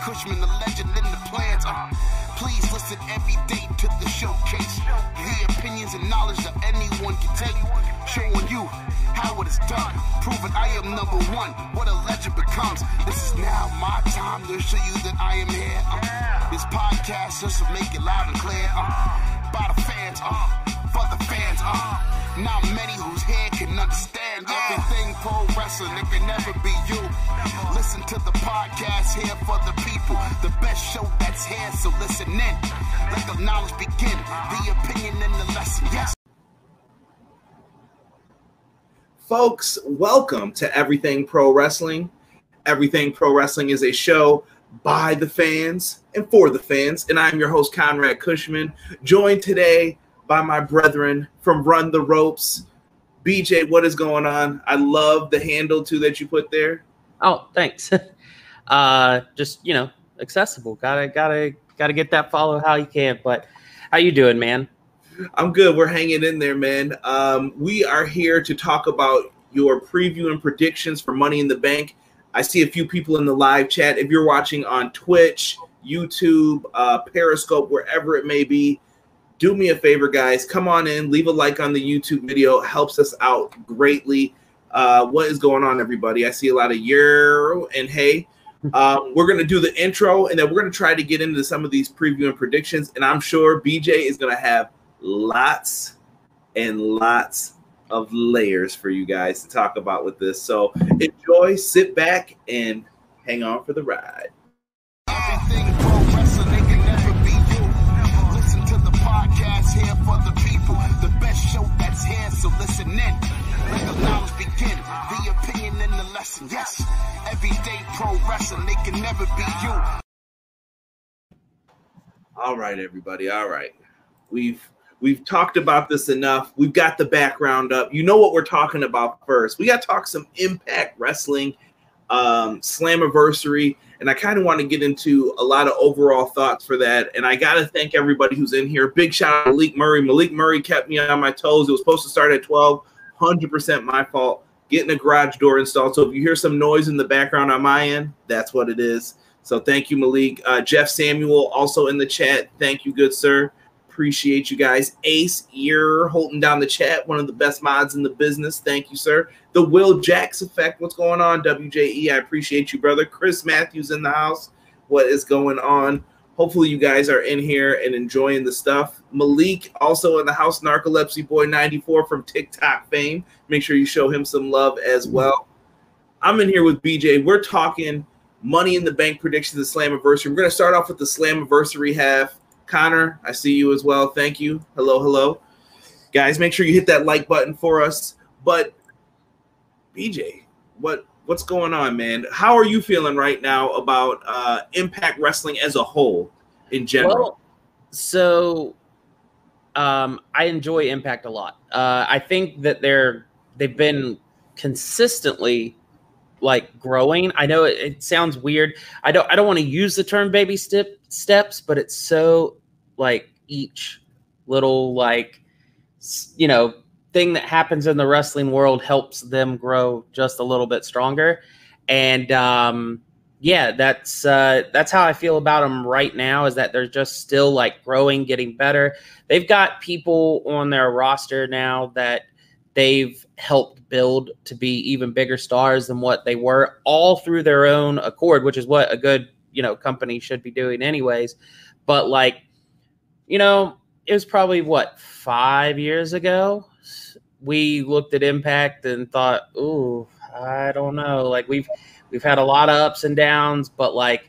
Cushman, the legend in the plans. Please listen every day to the showcase. The opinions and knowledge that anyone can take. Showing you how it is done. Proving I am number one. What a legend becomes. This is now my time to show you that I am here. This podcast just to make it loud and clear. By the fans, for the fans. Not many whose head can understand everything pro wrestling. It can never be you. Listen to the podcast here for the people. The best show that's here, so listen in. Let the knowledge begin. The opinion and the lesson. Yes. Folks, welcome to Everything Pro Wrestling. Everything Pro Wrestling is a show by the fans and for the fans. And I'm your host, Conrad Cushman, joined today by my brethren from Run the Ropes. BJ, what is going on? I love the handle too that you put there. Oh, thanks. Just, you know, accessible. Gotta get that follow how you can. But how you doing, man? I'm good. We're hanging in there, man. We are here to talk about your preview and predictions for Money in the Bank. I see a few people in the live chat. If you're watching on Twitch, YouTube, Periscope, wherever it may be, do me a favor, guys. Come on in, leave a like on the YouTube video. It helps us out greatly. What is going on, everybody? I see a lot of yer and hey. We're going to do the intro, and then we're going to try to get into some of these preview and predictions. And I'm sure BJ is going to have lots and lots of layers for you guys to talk about with this. So enjoy, sit back, and hang on for the ride. Everything pro wrestling, they can never be you. Listen to the podcast here for the people. The best show that's here, so listen in. Let the knowledge begin. The opinion and the lesson. Yes, everyday pro wrestling, they can never be you. All right, everybody. All right. We've talked about this enough. We've got the background up. You know what we're talking about first. We got to talk some Impact Wrestling, Slammiversary, and I kind of want to get into a lot of overall thoughts for that. And I got to thank everybody who's in here. Big shout out to Malik Murray. Malik Murray kept me on my toes. It was supposed to start at 12. 100% my fault. Getting a garage door installed. So if you hear some noise in the background on my end, that's what it is. So thank you, Malik. Jeff Samuel also in the chat. Thank you, good sir. Appreciate you guys. Ace, you're holding down the chat. One of the best mods in the business. Thank you, sir. The Will Jacks effect. What's going on, WJE? I appreciate you, brother. Chris Matthews in the house. What is going on? Hopefully you guys are in here and enjoying the stuff. Malik also in the house. Narcolepsy Boy 94 from TikTok fame. Make sure you show him some love as well. I'm in here with BJ. We're talking Money in the Bank predictions of Slammiversary. We're going to start off with the Slammiversary half. Connor, I see you as well. Thank you. Hello, hello. Guys, make sure you hit that like button for us. But, BJ, what's going on, man? How are you feeling right now about Impact Wrestling as a whole in general? Well, so I enjoy Impact a lot. I think that they've been consistently like growing. I know it sounds weird. I don't want to use the term baby steps, but it's so like each little like thing that happens in the wrestling world helps them grow just a little bit stronger. And yeah, that's how I feel about them right now, is that they're just still like growing, getting better. They've got people on their roster now that they've helped build to be even bigger stars than what they were, all through their own accord, which is what a good, company should be doing anyways. But like, it was probably 5 years ago we looked at Impact and thought, ooh, I don't know. Like we've had a lot of ups and downs, but like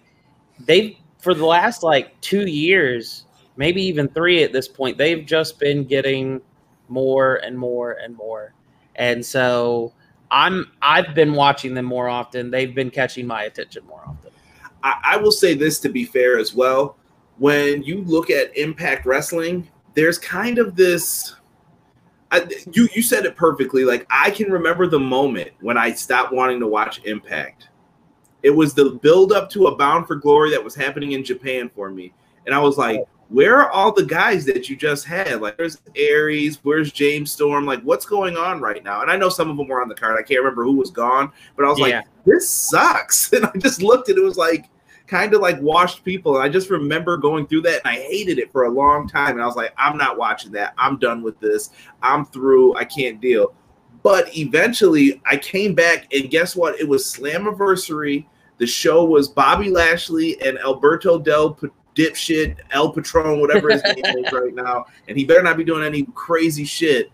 for the last like 2 years, maybe even 3 at this point, they've just been getting more and more and more. And so I've been watching them more often. They've been catching my attention more often. I will say this to be fair as well. When you look at Impact Wrestling, there's kind of this, you said it perfectly. Like I can remember the moment when I stopped wanting to watch Impact. It was the build up to a Bound for Glory that was happening in Japan for me. And I was like, where are all the guys that you just had? Like, where's Aries? Where's James Storm? Like, what's going on right now? And I know some of them were on the card. I can't remember who was gone, but I was like, this sucks. And I just looked and it was like, kind of like washed people. And I just remember going through that, and I hated it for a long time. And I was like, I'm not watching that. I'm done with this. I'm through. I can't deal. But eventually I came back, and guess what? It was Slammiversary. The show was Bobby Lashley and Alberto Del Dipshit, El Patron, whatever his name is right now. And he better not be doing any crazy shit.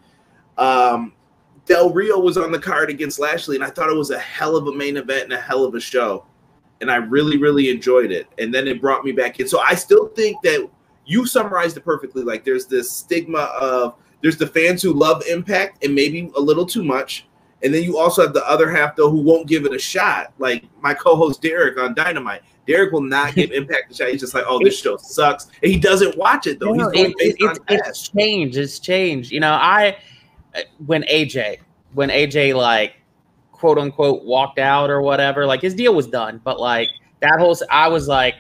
Del Rio was on the card against Lashley, and I thought it was a hell of a main event and a hell of a show. And I really, really enjoyed it. And then it brought me back in. So I still think that you summarized it perfectly. Like, there's this stigma of, there's the fans who love Impact and maybe a little too much. And then you also have the other half, though, who won't give it a shot. Like my co-host Derek on Dynamite. Derek will not give Impact a shot. He's just like, oh, this show sucks. And he doesn't watch it, though. No, it's changed. It's changed. You know, when AJ like, quote unquote, walked out or whatever, like his deal was done. But like that whole, I was like,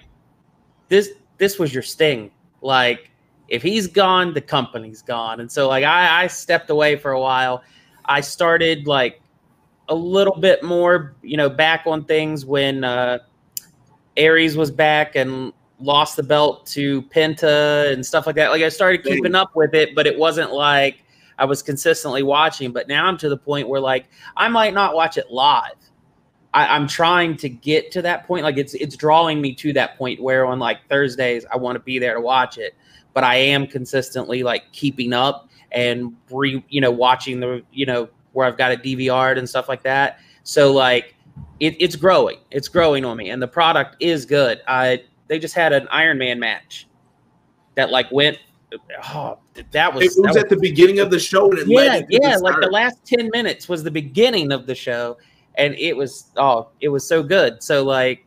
this was your sting. Like, if he's gone, the company's gone. And so like I stepped away for a while. I started like a little bit more, you know, back on things when Aries was back and lost the belt to Penta and stuff like that. Like I started keeping up with it, but it wasn't like I was consistently watching. But now I'm to the point where like I might not watch it live. I'm trying to get to that point. Like it's drawing me to that point where on like Thursdays I want to be there to watch it. But I am consistently like keeping up and watching the, you know, where I've got it DVR'd and stuff like that. So like it's growing. It's growing on me, and the product is good. They just had an Iron Man match that like went. Oh, that was at the beginning of the show, and it led into the like the last 10 minutes was the beginning of the show, and it was so good. So like.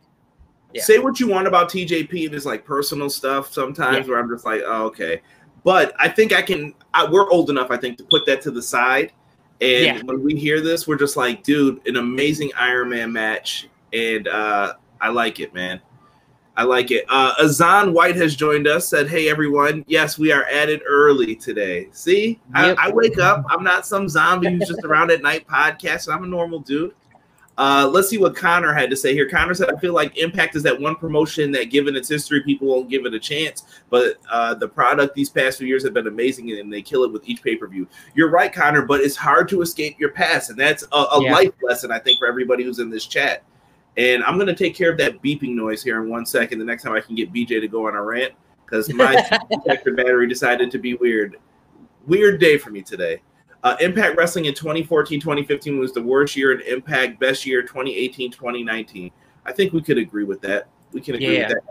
Yeah. Say what you want about TJP and his like personal stuff sometimes where I'm just like, oh, okay. But I think we're old enough, I think, to put that to the side. And when we hear this, we're just like, dude, an amazing Iron Man match. And I like it, man. I like it. Azan White has joined us, said, hey, everyone. Yes, we are at it early today. See, I wake up. I'm not some zombie who's just around at night podcasting. I'm a normal dude. Let's see what Connor had to say here. Connor said, I feel like Impact is that one promotion that, given its history, people won't give it a chance. But the product these past few years have been amazing, and they kill it with each pay-per-view. You're right, Connor, but it's hard to escape your past. And that's a life lesson, I think, for everybody who's in this chat. And I'm going to take care of that beeping noise here in 1 second, the next time I can get BJ to go on a rant, because my detector battery decided to be weird. Weird day for me today. Impact Wrestling in 2014-2015 was the worst year in Impact, best year 2018-2019. I think we could agree with that. We can agree with that.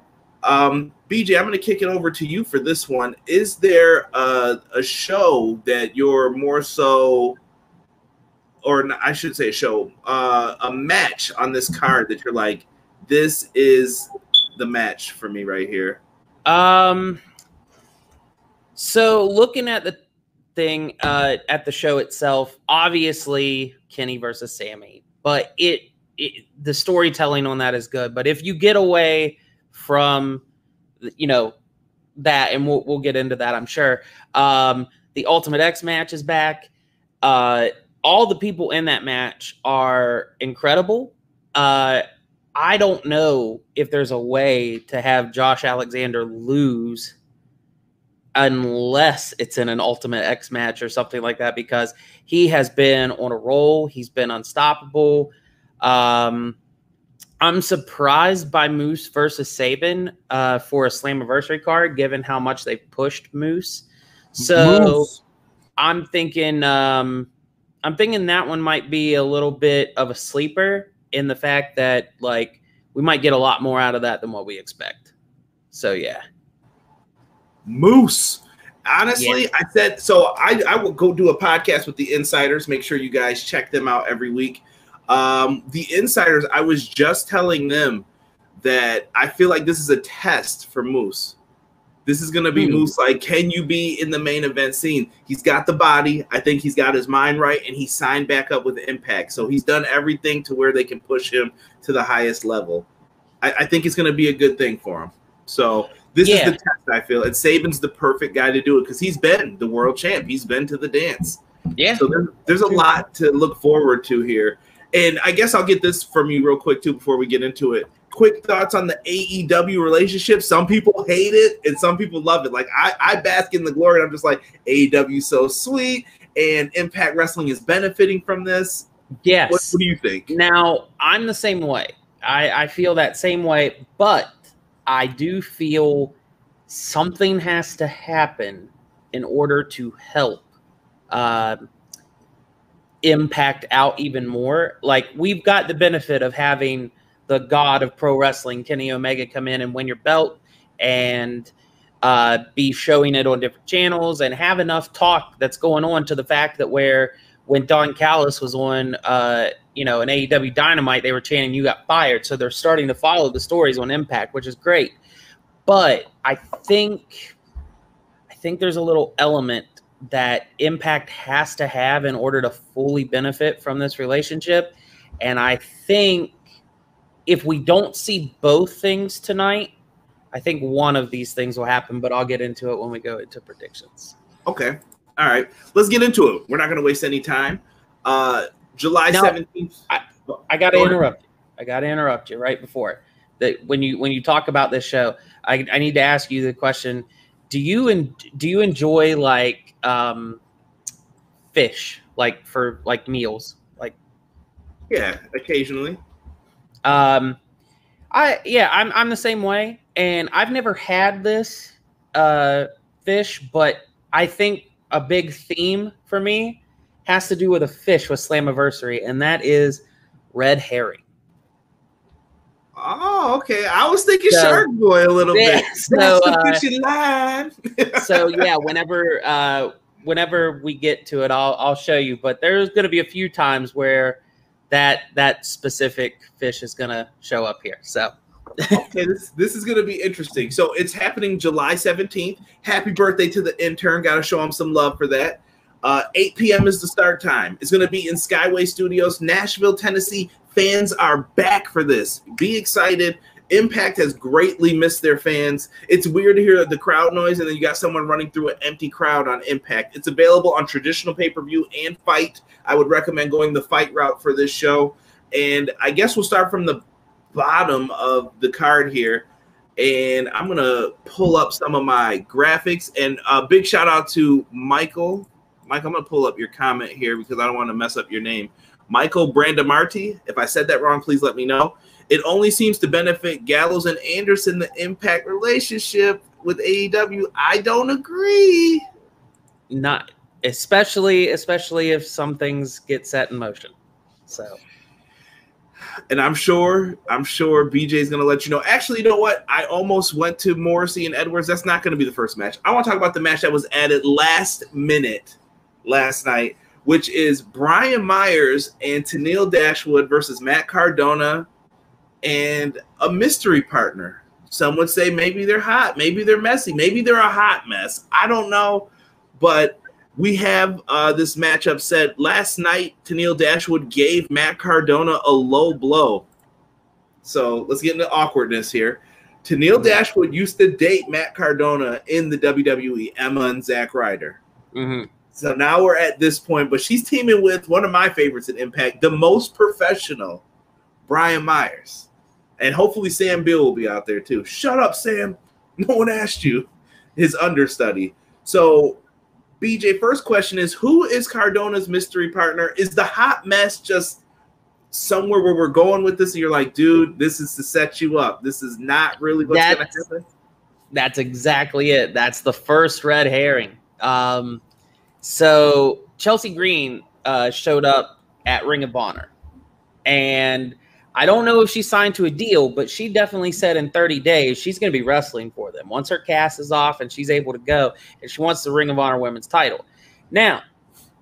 BJ, I'm going to kick it over to you for this one. Is there a show that you're more so, or I should say a show, a match on this card that you're like, this is the match for me right here? So looking at the thing at the show itself, obviously Kenny versus Sami, but the storytelling on that is good. But if you get away from, you know, that, and we'll get into that, I'm sure. The Ultimate X match is back. All the people in that match are incredible. I don't know if there's a way to have Josh Alexander lose unless it's in an Ultimate X match or something like that, because he has been on a roll. He's been unstoppable. I'm surprised by Moose versus Sabin for a Slammiversary card, given how much they've pushed Moose. So I'm thinking that one might be a little bit of a sleeper in the fact that like we might get a lot more out of that than what we expect. So yeah. Moose. Honestly, I said so. I will go do a podcast with the Insiders. Make sure you guys check them out every week. The Insiders, I was just telling them that I feel like this is a test for Moose. This is going to be Moose. Like, can you be in the main event scene? He's got the body. I think he's got his mind right, and he signed back up with Impact. So he's done everything to where they can push him to the highest level. I think it's going to be a good thing for him. So this is the test, I feel. And Sabin's the perfect guy to do it because he's been the world champ. He's been to the dance. Yeah. So there's a lot to look forward to here. And I guess I'll get this from you real quick, too, before we get into it. quick thoughts on the AEW relationship. Some people hate it and some people love it. Like I bask in the glory. I'm just like, AEW so sweet, and Impact Wrestling is benefiting from this. Yes. What do you think? Now, I'm the same way. I feel that same way, but I do feel something has to happen in order to help Impact out even more. Like, we've got the benefit of having the god of pro wrestling, Kenny Omega, come in and win your belt and be showing it on different channels and have enough talk that's going on to the fact that when Don Callis was on, an AEW Dynamite, they were chanting, "You got fired." So they're starting to follow the stories on Impact, which is great. But I think there's a little element that Impact has to have in order to fully benefit from this relationship. And I think if we don't see both things tonight, I think one of these things will happen, but I'll get into it when we go into predictions. Okay. All right. Let's get into it. We're not going to waste any time. July 17th. I got to interrupt you. I got to interrupt you right before that. When you talk about this show, I need to ask you the question: Do you enjoy like fish, like for like meals? Like, yeah, occasionally. I'm the same way, and I've never had this fish, but I think a big theme for me has to do with a fish with Slammiversary, and that is red herring. Oh, okay. I was thinking Shark Boy a little bit. So, that's the fishy line. So yeah, whenever we get to it, I'll show you. But there's going to be a few times where that specific fish is going to show up here. So. Okay, this is going to be interesting. So it's happening July 17th. Happy birthday to the intern. Got to show him some love for that. 8 p.m. is the start time. It's going to be in Skyway Studios, Nashville, Tennessee. Fans are back for this. Be excited. Impact has greatly missed their fans. It's weird to hear the crowd noise, and then you got someone running through an empty crowd on Impact. It's available on traditional pay-per-view and FITE. I would recommend going the FITE route for this show. And I guess we'll start from the bottom of the card here, and I'm gonna pull up some of my graphics. And a big shout out to Michael. Mike, I'm gonna pull up your comment here because I don't want to mess up your name. Michael Brandamarty. If I said that wrong, please let me know. It only seems to benefit Gallows and Anderson, the Impact relationship with AEW. I don't agree. Not especially if some things get set in motion. So. And I'm sure BJ's going to let you know. Actually, you know what? I almost went to Morrissey and Edwards. That's not going to be the first match. I want to talk about the match that was added last minute last night, which is Brian Myers and Tennille Dashwood versus Matt Cardona and a mystery partner. Some would say maybe they're hot, maybe they're messy, maybe they're a hot mess. I don't know, but we have this matchup set. Last night, Tennille Dashwood gave Matt Cardona a low blow. So let's get into awkwardness here. Tennille Dashwood used to date Matt Cardona in the WWE, Emma and Zack Ryder. Mm-hmm. So now we're at this point, but she's teaming with one of my favorites in Impact, the most professional, Brian Myers. And hopefully Sam Bill will be out there too. Shut up, Sam. No one asked you. His understudy. So BJ, first question is, who is Cardona's mystery partner? Is the hot mess just somewhere where we're going with this? And you're like, dude, this is to set you up. This is not really what's going to happen. That's exactly it. That's the first red herring. So Chelsea Green showed up at Ring of Honor. And I don't know if she signed to a deal, but she definitely said in 30 days she's going to be wrestling for them. Once her cast is off and she's able to go, and she wants the Ring of Honor Women's title. Now,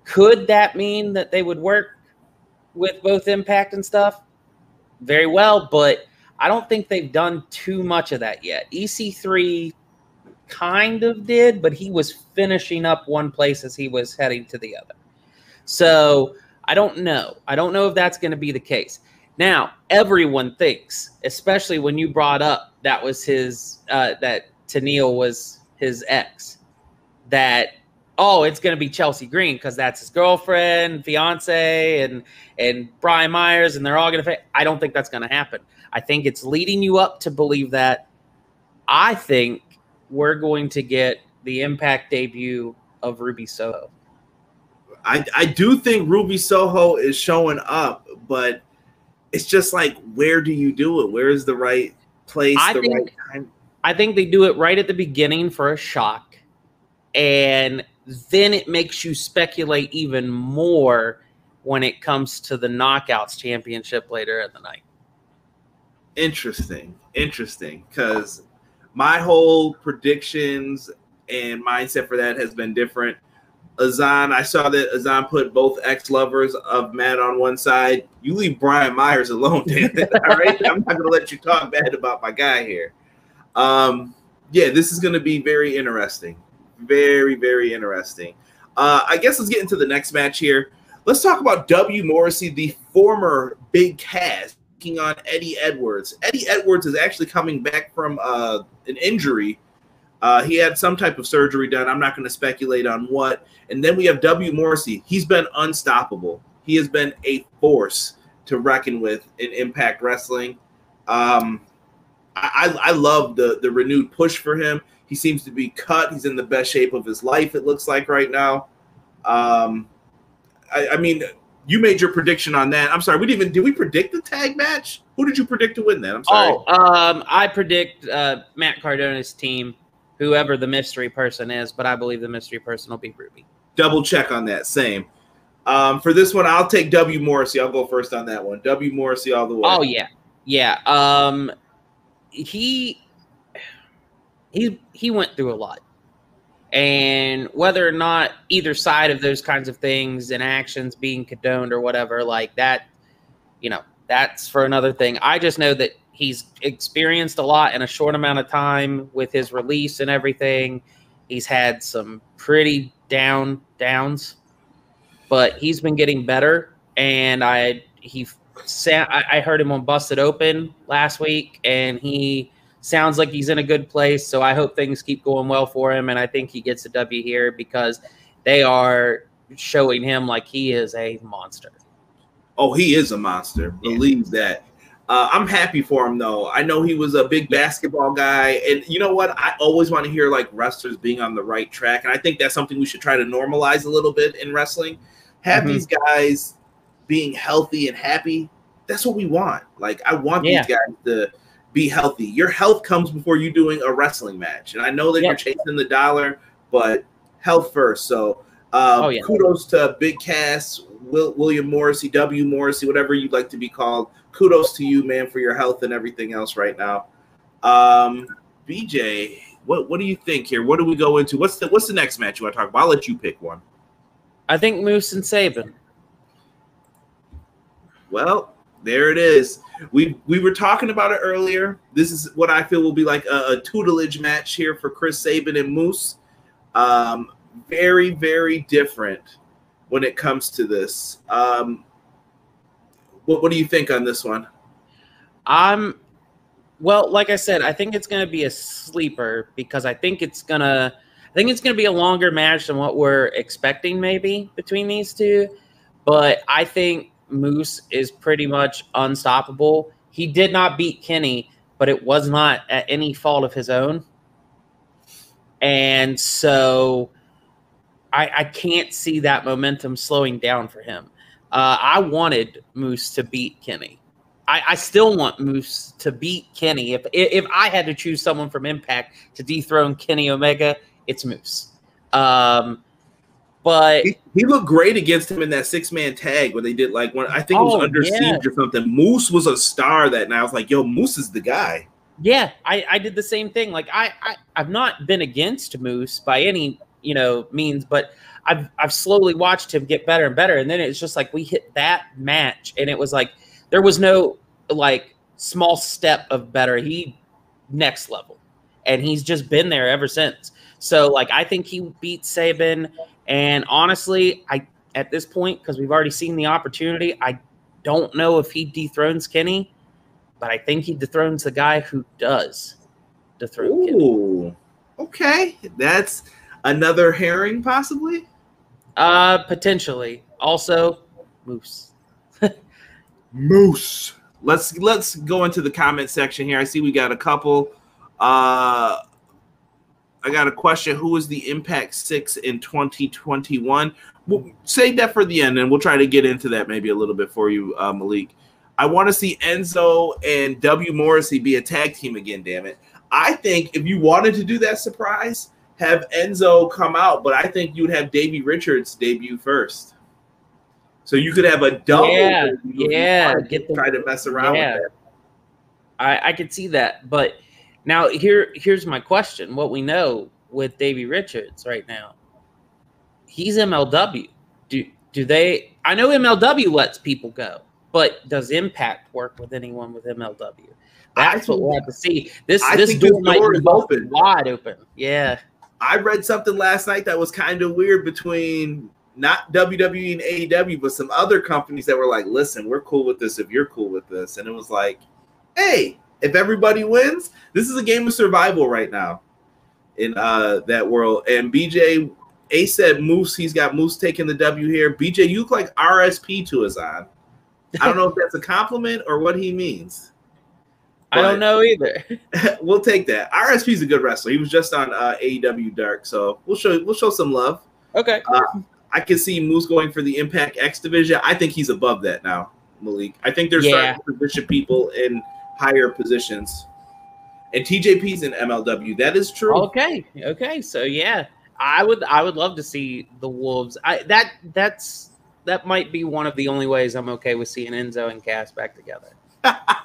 could that mean that they would work with both Impact and stuff? Very well, but I don't think they've done too much of that yet. EC3 kind of did, but he was finishing up one place as he was heading to the other. So I don't know. I don't know if that's going to be the case. Now, everyone thinks, especially when you brought up that was his, that Tennille was his ex, that oh, it's going to be Chelsea Green because that's his girlfriend, fiance, and Brian Myers, and they're all going to. I don't think that's going to happen. I think it's leading you up to believe that. I think we're going to get the Impact debut of Ruby Soho. I do think Ruby Soho is showing up, but it's just like, where do you do it? Where is the right place, right time? I think they do it right at the beginning for a shock, and then it makes you speculate even more when it comes to the Knockouts Championship later in the night. Interesting, because my whole predictions and mindset for that has been different. Azan, I saw that Azan put both ex-lovers of Matt on one side. You leave Brian Myers alone, damn it. All right? I'm not going to let you talk bad about my guy here. Yeah, this is going to be very interesting. Very, very interesting. I guess let's get into the next match here. Let's talk about W. Morrissey, the former Big Cass, taking on Eddie Edwards. Eddie Edwards is actually coming back from an injury. He had some type of surgery done. I'm not going to speculate on what. And then we have W. Morrissey. He's been unstoppable. He has been a force to reckon with in Impact Wrestling. I love the renewed push for him. He seems to be cut. He's in the best shape of his life, it looks like right now. I mean, you made your prediction on that. I'm sorry, did we predict the tag match? Who did you predict to win that? I'm sorry. I predict Matt Cardona's team, whoever the mystery person is, but I believe the mystery person will be Ruby. Double check on that. Same. For this one, I'll take W. Morrissey. I'll go first on that one. W. Morrissey all the way. Oh, yeah. Yeah. He went through a lot. And whether or not either side of those kinds of things and actions being condoned or whatever, like that, that's for another thing. I just know that he's experienced a lot in a short amount of time with his release and everything. He's had some pretty downs, but he's been getting better. And I heard him on Busted Open last week, and he sounds like he's in a good place. So I hope things keep going well for him. And I think he gets a W here because they are showing him like he is a monster. Oh, he is a monster. Believe that. I'm happy for him, though. I know he was a big basketball guy. And you know what? I always want to hear like wrestlers being on the right track. And I think that's something we should try to normalize a little bit in wrestling. Have these guys being healthy and happy. That's what we want. Like, I want these guys to be healthy. Your health comes before you doing a wrestling match. And I know that you're chasing the dollar, but health first. So kudos to Big Cass, William Morrissey, W. Morrissey, whatever you'd like to be called. Kudos to you, man, for your health and everything else right now. BJ, what do you think here? What do we go into? What's the next match you want to talk about? I'll let you pick one. I think Moose and Sabin. Well, there it is. We were talking about it earlier. This is what I feel will be like a tutelage match here for Chris Sabin and Moose. Very, very different when it comes to this. What do you think on this one? Well, like I said, I think it's going to be a sleeper because I think it's going to be a longer match than what we're expecting maybe between these two. But I think Moose is pretty much unstoppable. He did not beat Kenny, but it was not at any fault of his own. And so I can't see that momentum slowing down for him. I wanted Moose to beat Kenny. I still want Moose to beat Kenny. If I had to choose someone from Impact to dethrone Kenny Omega, it's Moose. But he looked great against him in that 6-man tag when they did I think it was Under Siege or something. Moose was a star that night. I was like, yo, Moose is the guy. Yeah, I did the same thing. Like I've not been against Moose by any means, but I've slowly watched him get better and better. And then it's just like we hit that match and it was like there was no like small step of better. He next level. And he's just been there ever since. So like I think he beat Sabin. And honestly, at this point, because we've already seen the opportunity, I don't know if he dethrones Kenny, but I think he dethrones the guy who does dethrone Kenny. Okay. Another herring, possibly? Potentially. Also, Moose. Moose. Let's go into the comment section here. I see we got a couple. I got a question. Who was the Impact 6 in 2021? We'll save that for the end, and we'll try to get into that maybe a little bit for you, Malik. I want to see Enzo and W. Morrissey be a tag team again, damn it. I think if you wanted to do that surprise, have Enzo come out, but I think you'd have Davey Richards debut first. So you could have a double. Try to mess around with that. I could see that. But now here's my question. What we know with Davey Richards right now, he's MLW. Do they? I know MLW lets people go, but does Impact work with anyone with MLW? That's what we'll have to see. This door might be open, wide open. Yeah. I read something last night that was kind of weird between not WWE and AEW, but some other companies that were like, listen, we're cool with this if you're cool with this. And it was like, hey, if everybody wins, this is a game of survival right now in that world. And BJ, A said Moose, he's got Moose taking the W here. BJ, you look like RSP to us on. I don't know if that's a compliment or what he means. I don't know either. We'll take that. RSP's a good wrestler. He was just on AEW Dark, so we'll show some love. Okay. I can see Moose going for the Impact X division. I think he's above that now, Malik. I think they're starting to position people in higher positions. And TJP's in MLW. That is true. Okay. So yeah, I would love to see the Wolves. That might be one of the only ways I'm okay with seeing Enzo and Cass back together.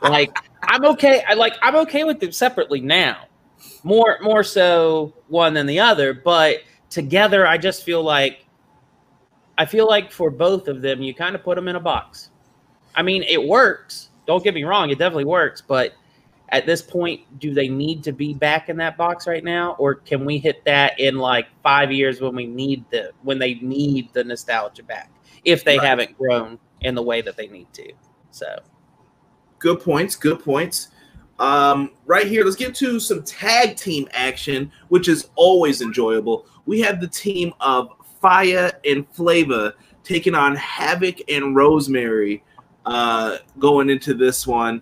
Like I'm okay. I'm okay with them separately now. More so one than the other, but together I just feel like for both of them you kind of put them in a box. I mean, it works. Don't get me wrong, it definitely works, but at this point, do they need to be back in that box right now, or can we hit that in like 5 years when they need the nostalgia back, if they haven't grown in the way that they need to? So good points. Right here, let's get to some tag team action, which is always enjoyable. We have the team of FITE and Flava taking on Havok and Rosemary going into this one.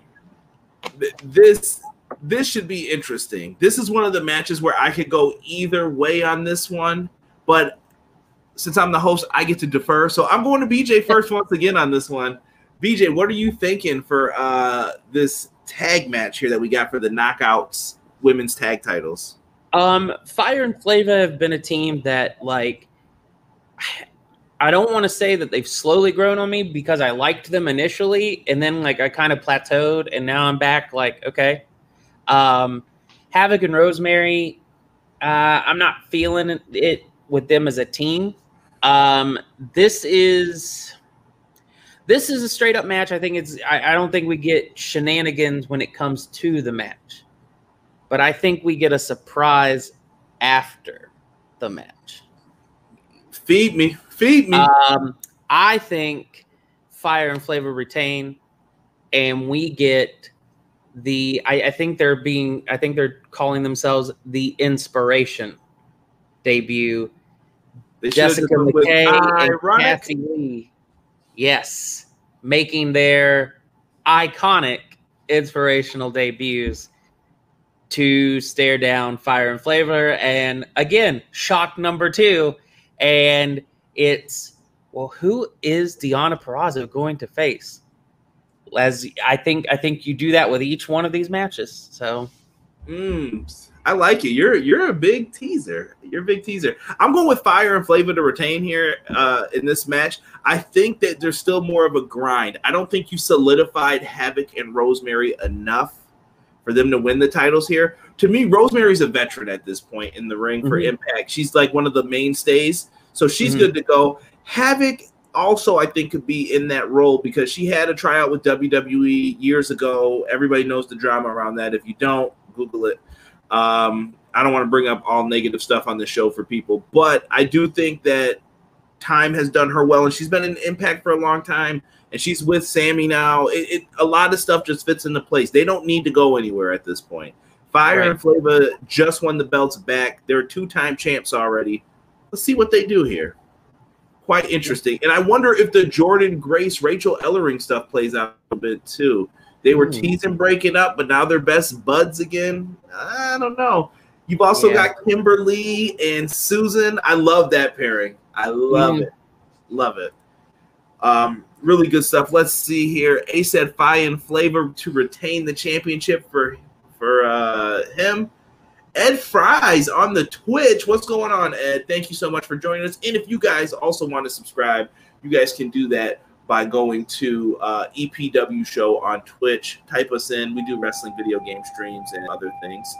This should be interesting. This is one of the matches where I could go either way on this one, but since I'm the host, I get to defer. So I'm going to BJ first once again on this one. BJ, what are you thinking for this tag match here that we got for the Knockouts women's tag titles? Fire and Flava have been a team that, like, I don't want to say that they've slowly grown on me, because I liked them initially and then like I kind of plateaued and now I'm back like, okay. Havok and Rosemary, I'm not feeling it with them as a team. This is a straight up match. I think I don't think we get shenanigans when it comes to the match, but I think we get a surprise after the match. Feed me. I think Fire and Flava retain, and we get the. I think they're calling themselves the Inspiration debut. Jessica McKay and Cassie Lee, yes, making their iconic inspirational debuts to stare down Fire and Flava, and again, shock number 2. And it's, well, who is Deonna Purrazzo going to face? As I think you do that with each one of these matches. So, I like it. You're a big teaser. I'm going with Fire and Flava to retain here in this match. I think that there's still more of a grind. I don't think you solidified Havok and Rosemary enough for them to win the titles here. To me, Rosemary's a veteran at this point in the ring for Impact. She's like one of the mainstays, so she's good to go. Havok also, I think, could be in that role because she had a tryout with WWE years ago. Everybody knows the drama around that. If you don't, Google it. I don't want to bring up all negative stuff on the show for people, but I do think that time has done her well, and she's been in Impact for a long time, and she's with Sami now. A lot of stuff just fits into place. They don't need to go anywhere at this point. Fire Right. and Flava just won the belts back. They're two-time champs already. Let's see what they do here. Quite interesting. And I wonder if the Jordan Grace, Rachel Ellering stuff plays out a bit too. They were teasing breaking up, but now they're best buds again. I don't know. You've also got Kimberly and Susan. I love that pairing. I love it. Love it. Really good stuff. Let's see here. A said FITE and Flava to retain the championship for him. Ed Fries on the Twitch. What's going on, Ed? Thank you so much for joining us. And if you guys also want to subscribe, you guys can do that by going to EPW Show on Twitch. Type us in. We do wrestling video game streams and other things.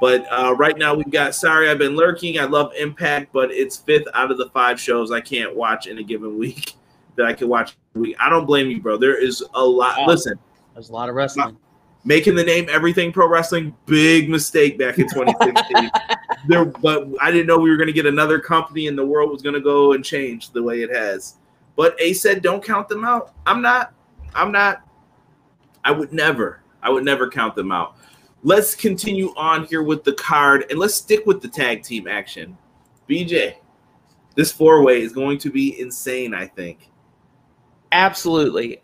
But right now we've got Sorry I've Been Lurking. I love Impact, but it's 5th out of the 5 shows I can't watch in a given week that I can watch a week. I don't blame you, bro. There is a lot. Oh, listen. There's a lot of wrestling. Making the name Everything Pro Wrestling, big mistake back in 2016. But I didn't know we were going to get another company and the world was going to go and change the way it has. But A said, don't count them out. I'm not. I would never count them out. Let's continue on here with the card, and let's stick with the tag team action. BJ, this 4-way is going to be insane, I think. Absolutely.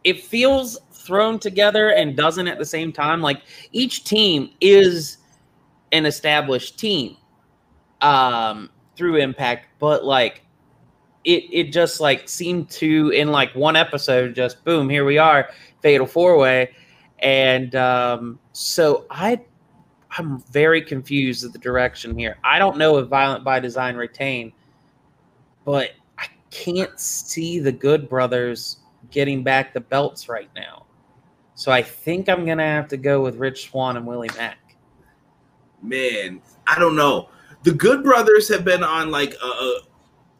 It feels thrown together and doesn't at the same time. Like each team is an established team through Impact, but like it just like seemed to in like one episode just boom, here we are, fatal 4-way. And so I'm very confused at the direction here. I don't know if Violent by Design retain, but I can't see the Good Brothers getting back the belts right now. So I think I'm going to have to go with Rich Swann and Willie Mack. Man, I don't know. The Good Brothers have been on like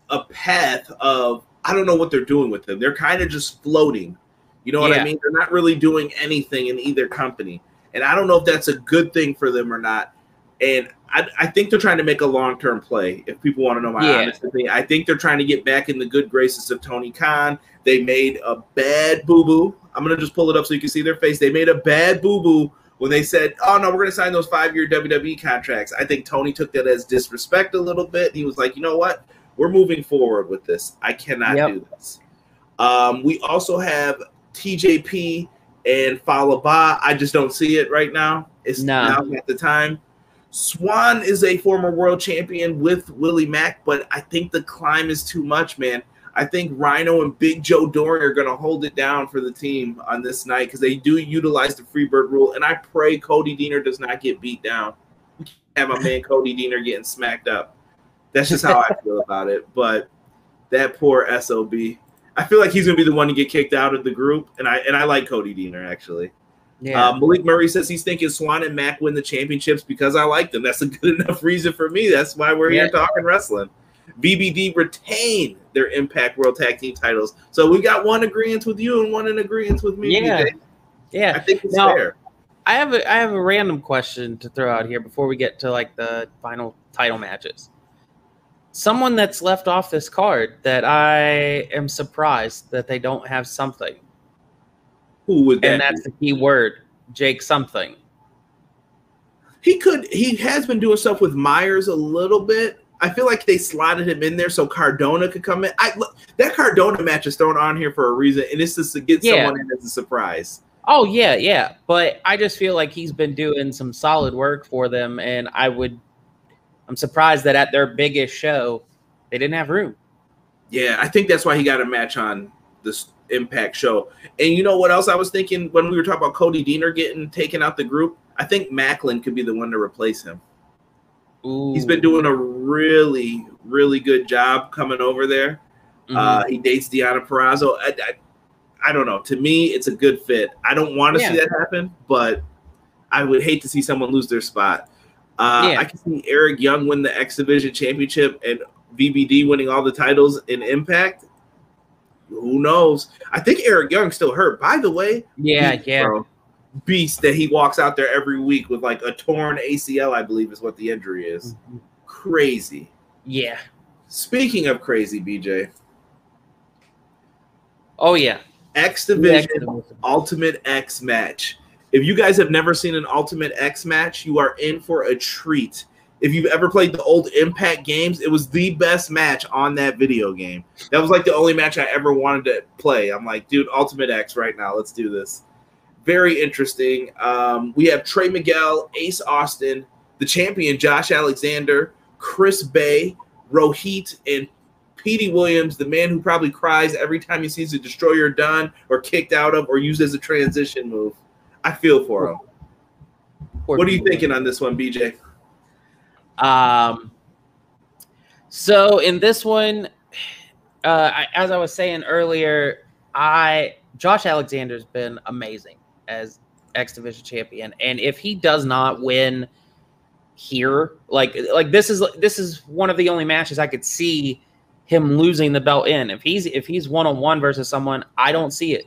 a path of, I don't know what they're doing with them. They're kind of just floating. You know what I mean? They're not really doing anything in either company. And I don't know if that's a good thing for them or not. And I think they're trying to make a long-term play, if people want to know my honest opinion. I think they're trying to get back in the good graces of Tony Khan. They made a bad boo-boo. I'm going to just pull it up so you can see their face. They made a bad boo-boo when they said, oh, no, we're going to sign those 5-year WWE contracts. I think Tony took that as disrespect a little bit. He was like, you know what? We're moving forward with this. I cannot do this. We also have TJP and Fallah Bahh. I just don't see it right now. It's now at the time. Swann is a former world champion with Willie Mack, but I think the climb is too much, man. I think Rhino and Big Joe Doring are going to hold it down for the team on this night because they do utilize the Freebird rule, and I pray Cody Deaner does not get beat down. We can't have my man Cody Deaner getting smacked up. That's just how I feel about it. But that poor SOB. I feel like he's going to be the one to get kicked out of the group, and I like Cody Deaner, actually. Yeah. Malik Murray says he's thinking Swann and Mack win the championships because I like them. That's a good enough reason for me. That's why we're here talking wrestling. BBD retain their Impact World Tag Team titles. So we got one agreement with you and one in agreement with me. Yeah. BJ. Yeah. I think it's fair. I have a random question to throw out here before we get to like the final title matches. Someone that's left off this card that I am surprised that they don't have something. Who would that And that's the key word, Jake something. He has been doing stuff with Myers a little bit. I feel like they slotted him in there so Cardona could come in. That Cardona match is thrown on here for a reason, and it's just to get someone in as a surprise. Oh, yeah. But I just feel like he's been doing some solid work for them, and I'm surprised that at their biggest show, they didn't have room. Yeah, I think that's why he got a match on this Impact show. And you know what else I was thinking when we were talking about Cody Deaner getting taken out the group? I think Macklin could be the one to replace him. Ooh. He's been doing a really, really good job coming over there. He dates Deonna Purrazzo. I don't know. To me, it's a good fit. I don't want to see that happen, but I would hate to see someone lose their spot. I can see Eric Young win the X Division Championship and VBD winning all the titles in Impact. Who knows? I think Eric Young's still hurt. By the way, bro, beast that he walks out there every week with like a torn ACL, I believe is what the injury is. Crazy. Yeah. Speaking of crazy, BJ. Oh, yeah. X Division Ultimate X match. If you guys have never seen an Ultimate X match, you are in for a treat. If you've ever played the old Impact games, it was the best match on that video game. That was like the only match I ever wanted to play. I'm like, dude, Ultimate X right now. Let's do this. Very interesting. We have Trey Miguel, Ace Austin, the champion Josh Alexander, Chris Bahh, Rohit, and Petey Williams, the man who probably cries every time he sees a Destroyer done or kicked out of or used as a transition move. I feel for him. What are you thinking on this one, BJ? So in this one, as I was saying earlier, Josh Alexander's been amazing as X Division champion, and if he does not win here, like this is one of the only matches I could see him losing the belt in. If he's one-on-one versus someone, I don't see it.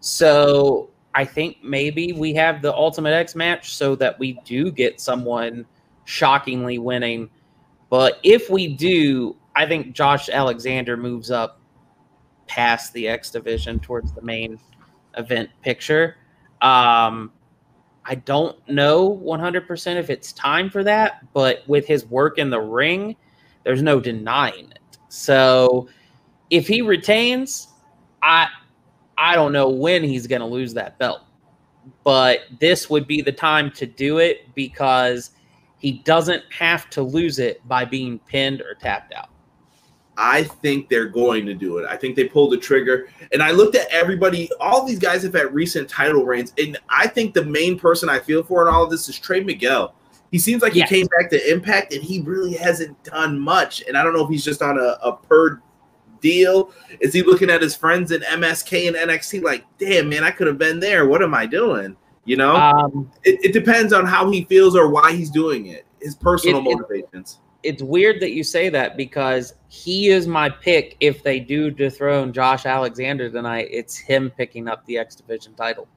So I think maybe we have the Ultimate X match so that we do get someone shockingly winning. But if we do, I think Josh Alexander moves up past the X Division towards the main event picture. I don't know 100% if it's time for that, but with his work in the ring, there's no denying it. So if he retains, I don't know when he's going to lose that belt. But this would be the time to do it because he doesn't have to lose it by being pinned or tapped out. I think they're going to do it. I think they pulled the trigger. And I looked at everybody. All these guys have had recent title reigns. And I think the main person I feel for in all of this is Trey Miguel. He seems like he came back to Impact, and he really hasn't done much. And I don't know if he's just on a per deal. Is he looking at his friends in MSK and NXT like, damn, man, I could have been there. What am I doing? You know? It depends on how he feels or why he's doing it, his personal motivations. It's weird that you say that because he is my pick. If they do dethrone Josh Alexander tonight, it's him picking up the X Division title.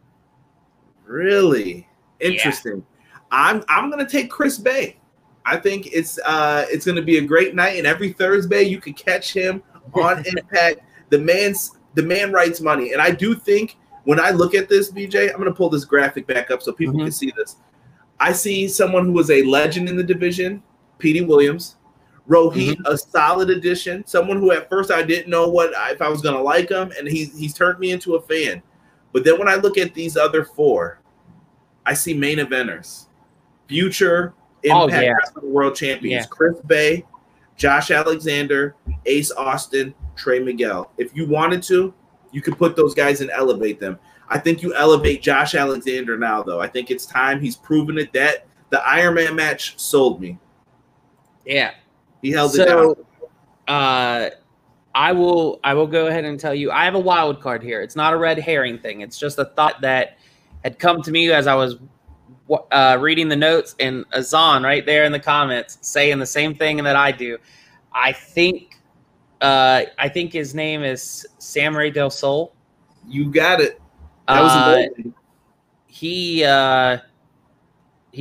Really? Interesting. Yeah. I'm going to take Chris Bahh. I think it's going to be a great night, and every Thursday you can catch him on Impact. The man writes money, and I do think when I look at this, BJ, I'm going to pull this graphic back up so people can see this. I see someone who was a legend in the division, Petey Williams. Rohit, a solid addition, someone who at first I didn't know if I was going to like him, and he's turned me into a fan. But then when I look at these other four, I see main eventers. Future Impact Wrestling World Champions, Chris Bahh, Josh Alexander, Ace Austin, Trey Miguel. If you wanted to, you could put those guys and elevate them. I think you elevate Josh Alexander now, though. I think it's time. He's proven it. That the Iron Man match sold me. Yeah. He held it down. I will go ahead and tell you, I have a wild card here. It's not a red herring thing. It's just a thought that had come to me as I was reading the notes, and Azan right there in the comments saying the same thing that I do. I think his name is Samurai Del Sol. You got it. That was amazing. He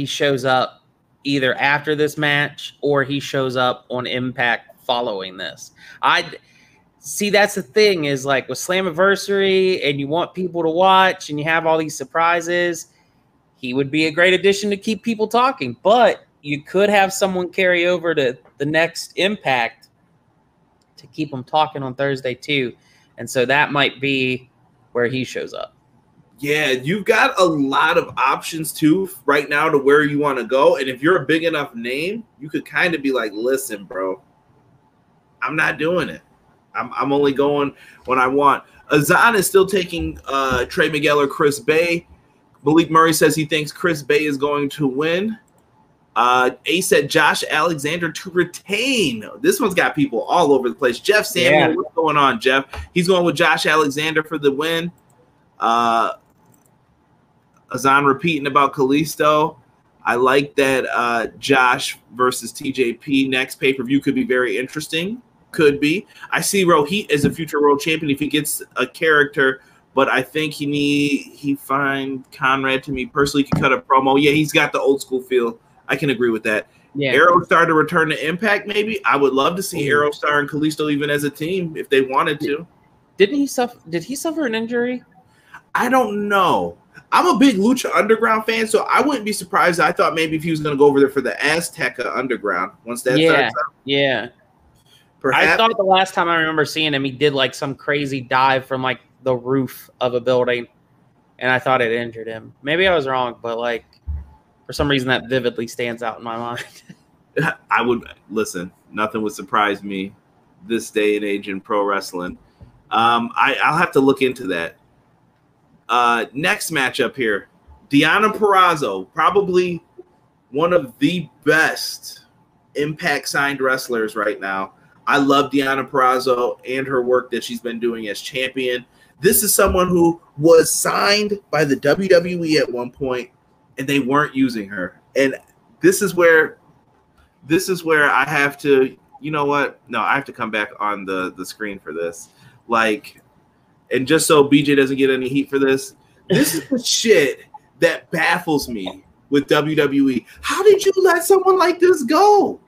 shows up either after this match or he shows up on Impact following this. See, that's the thing is like with Slammiversary and you want people to watch and you have all these surprises, he would be a great addition to keep people talking. But you could have someone carry over to the next Impact to keep them talking on Thursday too. And so that might be where he shows up. Yeah, you've got a lot of options too right now to where you want to go. And if you're a big enough name, you could kind of be like, listen, bro, I'm not doing it. I'm only going when I want. Azan is still taking Trey Miguel or Chris Bahh. Malik Murray says he thinks Chris Bahh is going to win. Ace said Josh Alexander to retain. This one's got people all over the place. Jeff Samuel, what's going on, Jeff? He's going with Josh Alexander for the win. Azan repeating about Kalisto. I like that Josh versus TJP next pay-per-view could be very interesting. Could be. I see Rohit as a future world champion if he gets a character, but I think he find Conrad, to me personally, can cut a promo. Yeah, he's got the old school feel. I can agree with that. Yeah. Aerostar to return to Impact, maybe. I would love to see Aerostar and Kalisto even as a team if they wanted to. Did he suffer an injury? I don't know. I'm a big Lucha Underground fan, so I wouldn't be surprised. I thought maybe if he was going to go over there for the Azteca Underground once that starts up. Yeah. Perhaps. I thought the last time I remember seeing him, he did like some crazy dive from like the roof of a building, and I thought it injured him. Maybe I was wrong, but like for some reason that vividly stands out in my mind. I would listen. Nothing would surprise me this day and age in pro wrestling. I'll have to look into that. Next matchup here, Deonna Purrazzo, probably one of the best Impact signed wrestlers right now. I love Deonna Purrazzo and her work that she's been doing as champion. This is someone who was signed by the WWE at one point, and they weren't using her. And this is where I have to, you know what? No, I have to come back on the screen for this. Like, and just so BJ doesn't get any heat for this, this is the shit that baffles me with WWE. How did you let someone like this go?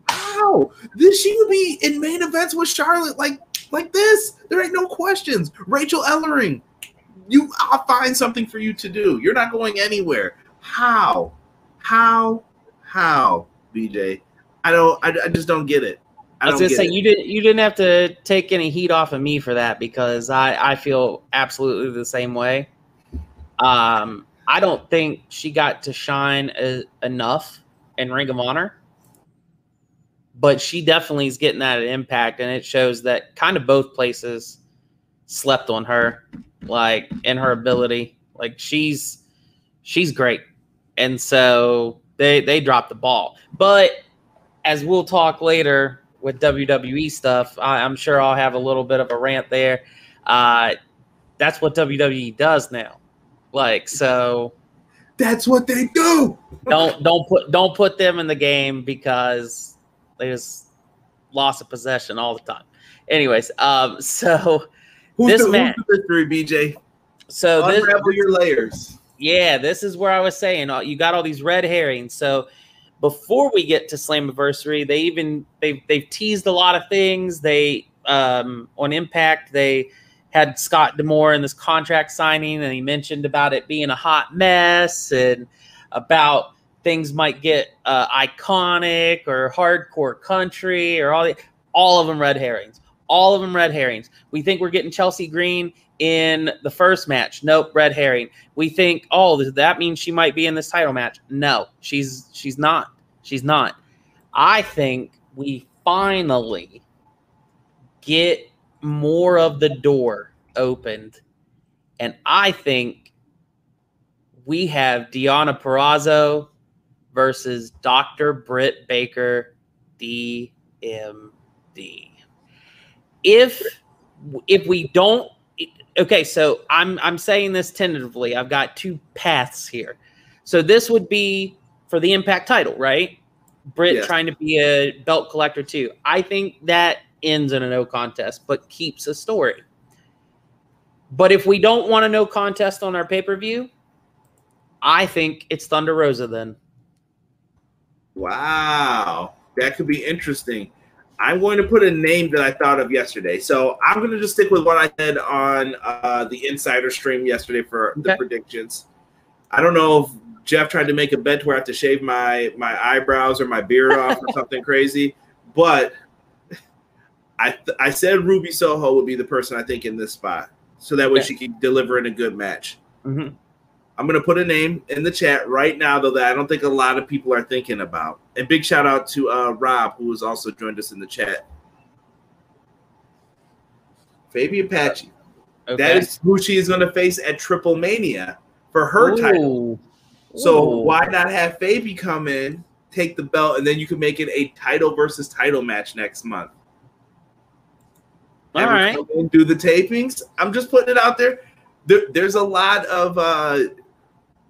How? She would be in main events with Charlotte like this. There ain't no questions. Rachel Ellering, I'll find something for you to do. You're not going anywhere. How, BJ? I just don't get it. I was gonna say you didn't have to take any heat off of me for that, because I feel absolutely the same way. I don't think she got to shine enough in Ring of Honor, but she definitely is getting that Impact, and it shows that kind of both places slept on her, like in her ability. Like she's great, and so they dropped the ball. But as we'll talk later with WWE stuff, I'm sure I'll have a little bit of a rant there. That's what WWE does now. Like, so that's what they do. Don't put them in the game, because they just loss of possession all the time. Anyways, so who's the victory, BJ? So unravel your layers. Yeah, this is where I was saying you got all these red herrings. So before we get to Slammiversary, they've teased a lot of things. They on Impact, they had Scott D'Amore in this contract signing, and he mentioned about it being a hot mess and about things might get iconic or hardcore country or all of them red herrings. All of them red herrings. We think we're getting Chelsea Green in the first match. Nope, red herring. We think, does that mean she might be in this title match? No, she's not. She's not. I think we finally get more of the door opened, and I think we have Deonna Purrazzo versus Dr. Britt Baker, DMD. If we don't, okay, so I'm saying this tentatively. I've got two paths here. So this would be for the Impact title, right? Britt trying to be a belt collector too. I think that ends in a no contest, but keeps a story. But if we don't want a no contest on our pay-per-view, I think it's Thunder Rosa then. Wow. That could be interesting. I'm going to put a name that I thought of yesterday. So I'm going to just stick with what I said on the Insider stream yesterday for the predictions. I don't know if Jeff tried to make a bet where I have to shave my eyebrows or my beard off or something crazy, but I said Ruby Soho would be the person I think in this spot, so that way she could deliver in a good match. Mm-hmm. I'm going to put a name in the chat right now, though, that I don't think a lot of people are thinking about. And big shout out to Rob, who has also joined us in the chat. Fabi Apache. Okay. That is who she is going to face at Triple Mania for her title. So why not have Fabi come in, take the belt, and then you can make it a title versus title match next month. All right. Do the tapings. I'm just putting it out there. There's a lot of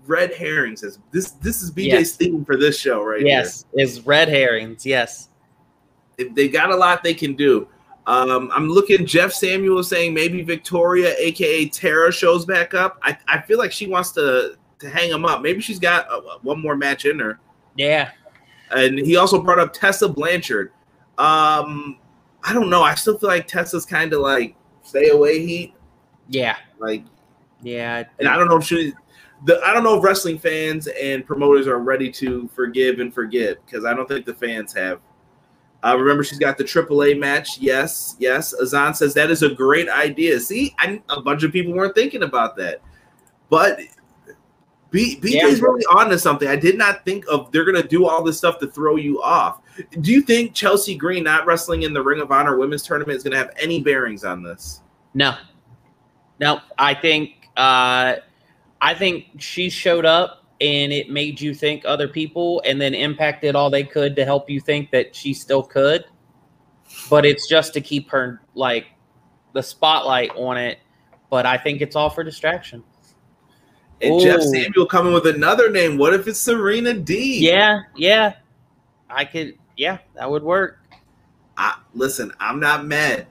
red herrings. This is BJ's theme for this show right here. Yes, is red herrings. Yes. They got a lot they can do. I'm looking. Jeff Samuel saying maybe Victoria, a.k.a. Tara, shows back up. I feel like she wants to hang him up. Maybe she's got one more match in her. Yeah. And he also brought up Tessa Blanchard. I don't know. I still feel like Tessa's kind of like stay away, Heat. Yeah. Like, yeah. And I don't know if I don't know if wrestling fans and promoters are ready to forgive and forget, because I don't think the fans have. Remember, she's got the AAA match. Yes. Azan says that is a great idea. See, a bunch of people weren't thinking about that. But BJ's really on to something. I did not think of they're going to do all this stuff to throw you off. Do you think Chelsea Green not wrestling in the Ring of Honor women's tournament is going to have any bearings on this? No. I think she showed up and it made you think other people, and then Impact did all they could to help you think that she still could. But it's just to keep her, like, the spotlight on it. But I think it's all for distraction. And Jeff Samuel coming with another name. What if it's Serena D? Yeah. That would work. Listen, I'm not mad.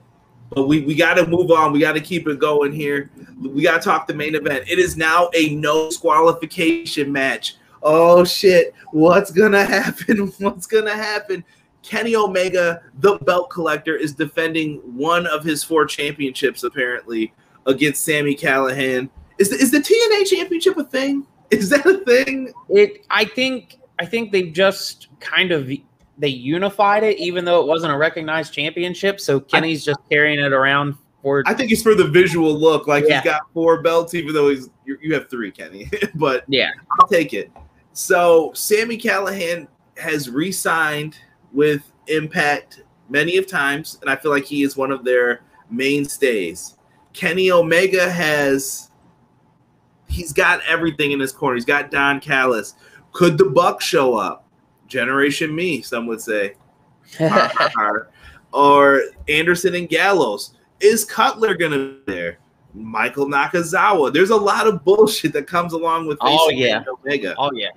But we got to move on. We got to keep it going here. We got to talk the main event. It is now a no disqualification match. Oh, shit. What's going to happen? Kenny Omega, the belt collector, is defending one of his 4 championships, apparently, against Sami Callihan. Is the TNA championship a thing? Is that a thing? I think they've just kind of – they unified it, even though it wasn't a recognized championship. So Kenny's just carrying it around for. I think it's for the visual look. Like, he's got 4 belts, even though you have 3, Kenny. But yeah, I'll take it. So Sami Callihan has re-signed with Impact many of times, and I feel like he is one of their mainstays. Kenny Omega he's got everything in his corner. He's got Don Callis. Could the Buck show up? Generation Me, some would say. Or Anderson and Gallows. Is Cutler going to be there? Michael Nakazawa. There's a lot of bullshit that comes along with Omega. Oh, yeah.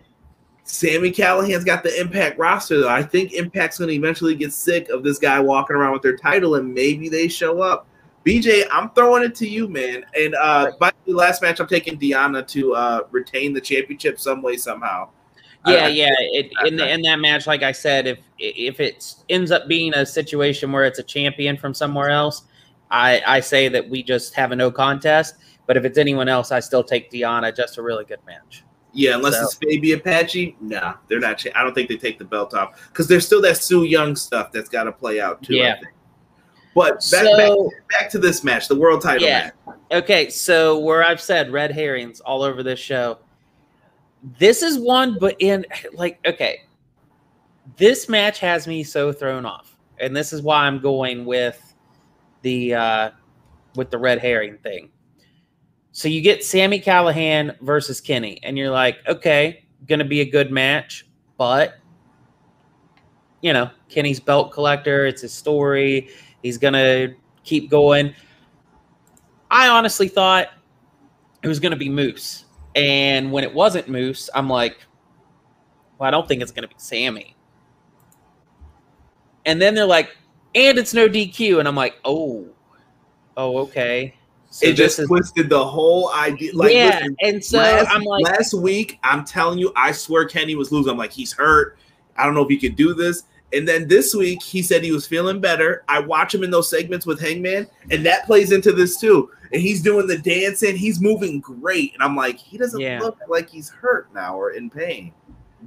Sami Callihan's got the Impact roster, though. I think Impact's going to eventually get sick of this guy walking around with their title, and maybe they show up. BJ, I'm throwing it to you, man. And by the last match, I'm taking Deonna to retain the championship some way, somehow. In that match, like I said, if it ends up being a situation where it's a champion from somewhere else, I say that we just have a no contest. But if it's anyone else, I still take Deonna. Just a really good match. Yeah, unless it's Fabi Apache. Nah, they're not. I don't think they take the belt off, because there's still that Sue Young stuff that's got to play out too. Yeah. I think. But back to this match, the world title match. Okay, so where I've said red herrings all over this show. This is one, but this match has me so thrown off, and this is why I'm going with the red herring thing. So you get Sami Callihan versus Kenny, and you're like, okay, gonna be a good match, but Kenny's belt collector, it's his story, he's gonna keep going. I honestly thought it was gonna be Moose. And when it wasn't Moose, I'm like, well, I don't think it's going to be Sami. And then they're like, and it's no DQ. And I'm like, oh, okay. So it just twisted the whole idea. Listen, and so I'm like, last week, I'm telling you, I swear Kenny was losing. I'm like, he's hurt. I don't know if he could do this. And then this week, he said he was feeling better. I watch him in those segments with Hangman, and that plays into this too. And he's doing the dancing. He's moving great. And I'm like, he doesn't look like he's hurt now or in pain.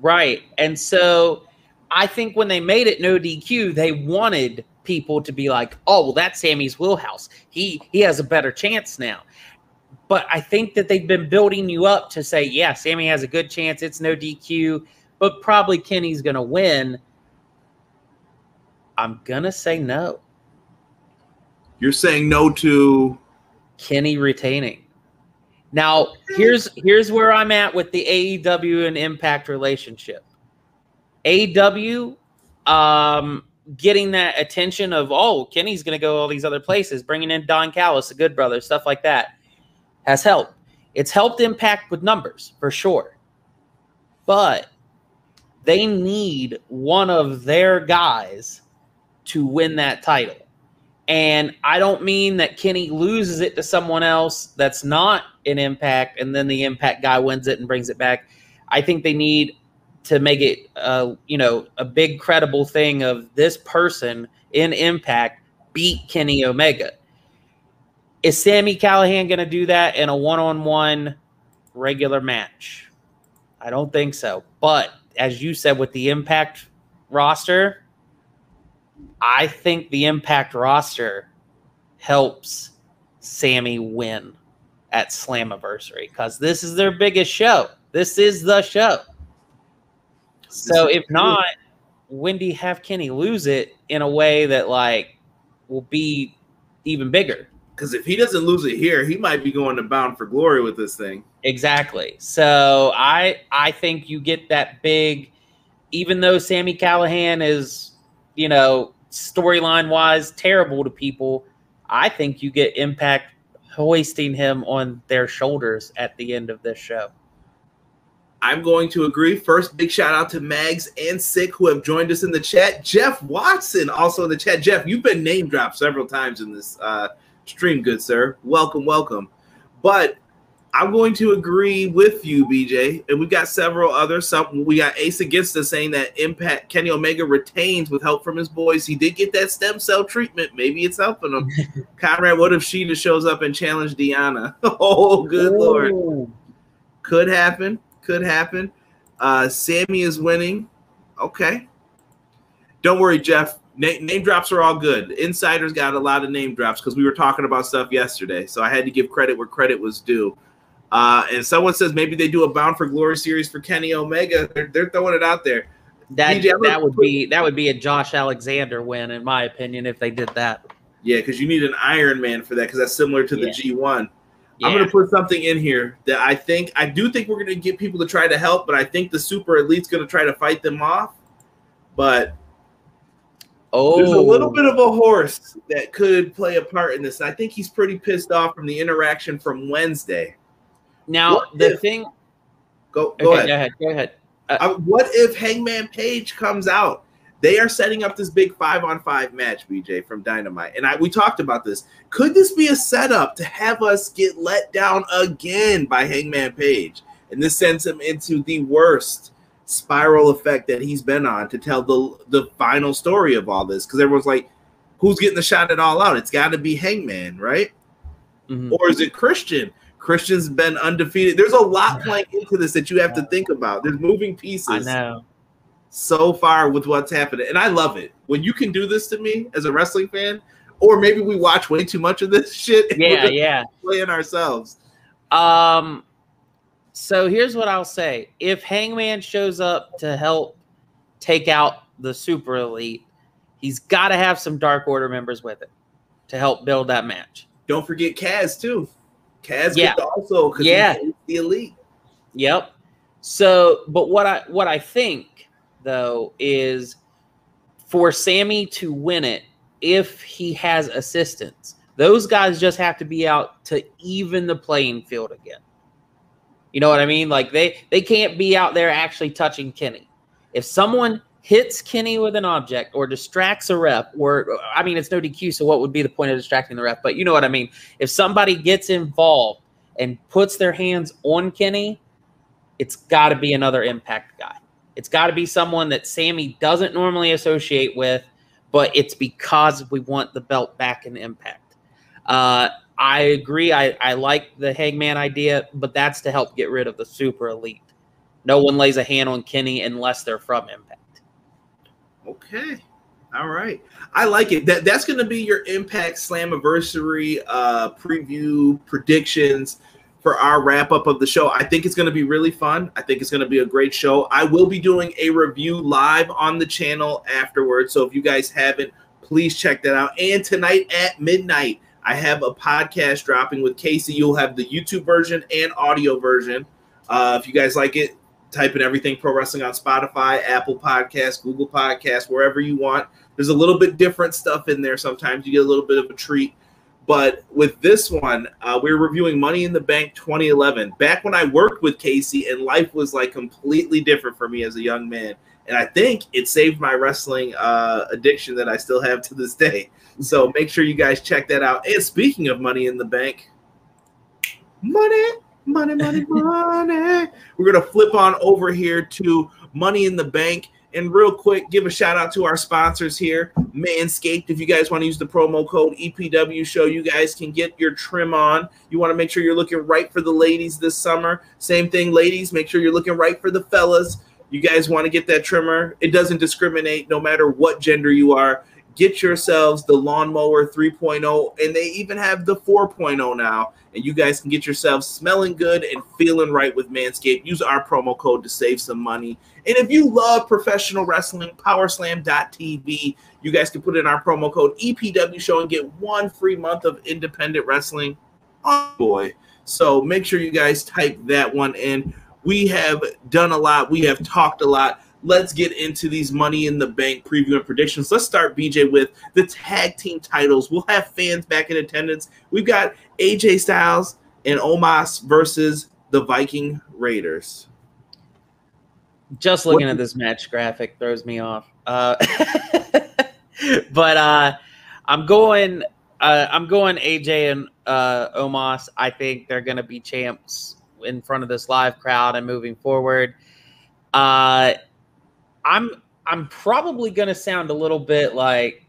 Right. And so I think when they made it no DQ, they wanted people to be like, oh, well, that's Sami's wheelhouse. He has a better chance now. But I think that they've been building you up to say, yeah, Sami has a good chance. It's no DQ, but probably Kenny's going to win. I'm going to say no. You're saying no to Kenny retaining. Now, here's where I'm at with the AEW and Impact relationship. AEW getting that attention of, oh, Kenny's going to go all these other places, bringing in Don Callis, the Good Brothers, stuff like that, has helped. It's helped Impact with numbers, for sure. But they need one of their guys to win that title. And I don't mean that Kenny loses it to someone else that's not in Impact, and then the Impact guy wins it and brings it back. I think they need to make it, a big credible thing of this person in Impact beat Kenny Omega. Is Sami Callihan going to do that in a one-on-one regular match? I don't think so. But as you said, with the Impact roster, I think the Impact roster helps Sami win at Slammiversary because this is their biggest show. This is the show. So if not, when do you have Kenny lose it in a way that like will be even bigger? Because if he doesn't lose it here, he might be going to Bound for Glory with this thing. Exactly. So I think you get that big, even though Sami Callihan is, you know, storyline wise terrible to people, I think you get Impact hoisting him on their shoulders at the end of this show. I'm going to agree. First, big shout out to Mags and Sick who have joined us in the chat. Jeff Watson also in the chat. Jeff, you've been name dropped several times in this stream, good sir. Welcome, welcome. But I'm going to agree with you, BJ. And we've got several others. We got Ace Against Us saying that Impact Kenny Omega retains with help from his boys. He did get that stem cell treatment. Maybe it's helping him. Conrad, what if Sheeta shows up and challenged Deonna? Oh, good Lord. Could happen. Could happen. Sami is winning. Okay. Don't worry, Jeff. Name drops are all good. Insiders got a lot of name drops because we were talking about stuff yesterday. So I had to give credit where credit was due. And someone says maybe they do a Bound for Glory series for Kenny Omega. They're throwing it out there. That would be a Josh Alexander win, in my opinion, if they did that. Yeah, because you need an Iron Man for that because that's similar to the G1. Yeah. I'm going to put something in here that I do think we're going to get people to try to help, but I think the Super Elite's going to try to fight them off. But there's a little bit of a horse that could play a part in this. And I think he's pretty pissed off from the interaction from Wednesday. Now, Go ahead. Go ahead. What if Hangman Page comes out? They are setting up this big 5-on-5 match, BJ, from Dynamite. And we talked about this. Could this be a setup to have us get let down again by Hangman Page? And this sends him into the worst spiral effect that he's been on to tell the final story of all this. Because everyone's like, who's getting the shot at All Out? It's got to be Hangman, right? Mm-hmm. Or is it Christian? Christian's been undefeated. There's a lot playing into this that you have to think about. There's moving pieces. I know. So far with what's happening. And I love it. When you can do this to me as a wrestling fan, or maybe we watch way too much of this shit. And we're playing ourselves. So here's what I'll say. If Hangman shows up to help take out the Super Elite, he's got to have some Dark Order members with him to help build that match. Don't forget Kaz, too. Kaz gets also because he's the Elite. Yep. So, but what I think, though, is for Sami to win it, if he has assistance, those guys just have to be out to even the playing field again. You know what I mean? Like they can't be out there actually touching Kenny. If someone hits Kenny with an object or distracts a ref, or I mean, it's no DQ, so what would be the point of distracting the ref? But you know what I mean? If somebody gets involved and puts their hands on Kenny, it's got to be another Impact guy. It's got to be someone that Sami doesn't normally associate with, but it's because we want the belt back in Impact. I agree. I like the Hangman idea, but that's to help get rid of the Super Elite. No one lays a hand on Kenny unless they're from Impact. Okay. All right. I like it. That's going to be your Impact Slammiversary preview predictions for our wrap-up of the show. I think it's going to be really fun. I think it's going to be a great show. I will be doing a review live on the channel afterwards, so if you guys haven't, please check that out. And tonight at midnight, I have a podcast dropping with Casey. You'll have the YouTube version and audio version. If you guys like it, type in Everything Pro Wrestling on Spotify, Apple Podcasts, Google Podcasts, wherever you want. There's a little bit different stuff in there. Sometimes you get a little bit of a treat. But with this one, we're reviewing Money in the Bank 2011. Back when I worked with Casey and life was like completely different for me as a young man. And I think it saved my wrestling addiction that I still have to this day. So make sure you guys check that out. And speaking of Money in the Bank, money. We're going to flip on over here to Money in the Bank. And real quick, give a shout out to our sponsors here, Manscaped. If you guys want to use the promo code EPW Show, you guys can get your trim on. You want to make sure you're looking right for the ladies this summer. Same thing, ladies. Make sure you're looking right for the fellas. You guys want to get that trimmer. It doesn't discriminate no matter what gender you are. Get yourselves the Lawnmower 3.0, and they even have the 4.0 now. And you guys can get yourselves smelling good and feeling right with Manscaped. Use our promo code to save some money. And if you love professional wrestling, Powerslam.tv, you guys can put in our promo code EPW Show and get 1 free month of independent wrestling. Oh boy. So make sure you guys type that one in. We have done a lot. We have talked a lot. Let's get into these Money in the Bank preview and predictions. Let's start, BJ, with the tag team titles. We'll have fans back in attendance. We've got AJ Styles and Omos versus the Viking Raiders. Just looking at this match graphic throws me off. But I'm going AJ and Omos. I think they're going to be champs in front of this live crowd and moving forward. I'm probably going to sound a little bit like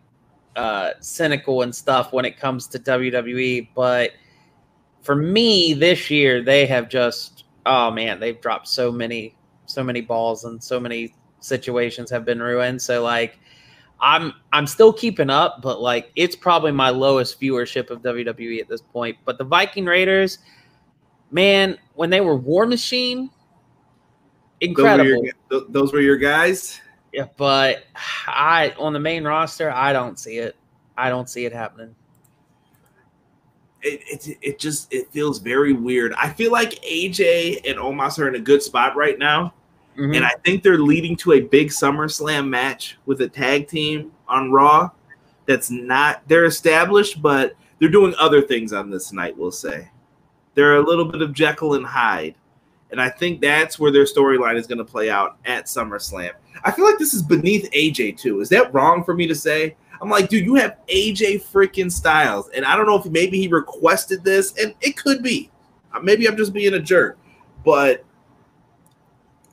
cynical and stuff when it comes to WWE, but for me this year they have just, oh man, they've dropped so many balls and so many situations have been ruined. So like I'm still keeping up, but like it's probably my lowest viewership of WWE at this point. But the Viking Raiders, man, when they were War Machine, incredible. Those were your guys? Yeah, but on the main roster, I don't see it. I don't see it happening. It feels very weird. I feel like AJ and Omos are in a good spot right now. Mm-hmm. And I think they're leading to a big SummerSlam match with a tag team on Raw. They're established, but they're doing other things on this night, we'll say. They're a little bit of Jekyll and Hyde. And I think that's where their storyline is going to play out at SummerSlam. I feel like this is beneath AJ, too. Is that wrong for me to say? I'm like, dude, you have AJ freaking Styles. And I don't know if maybe he requested this. And it could be. Maybe I'm just being a jerk. But,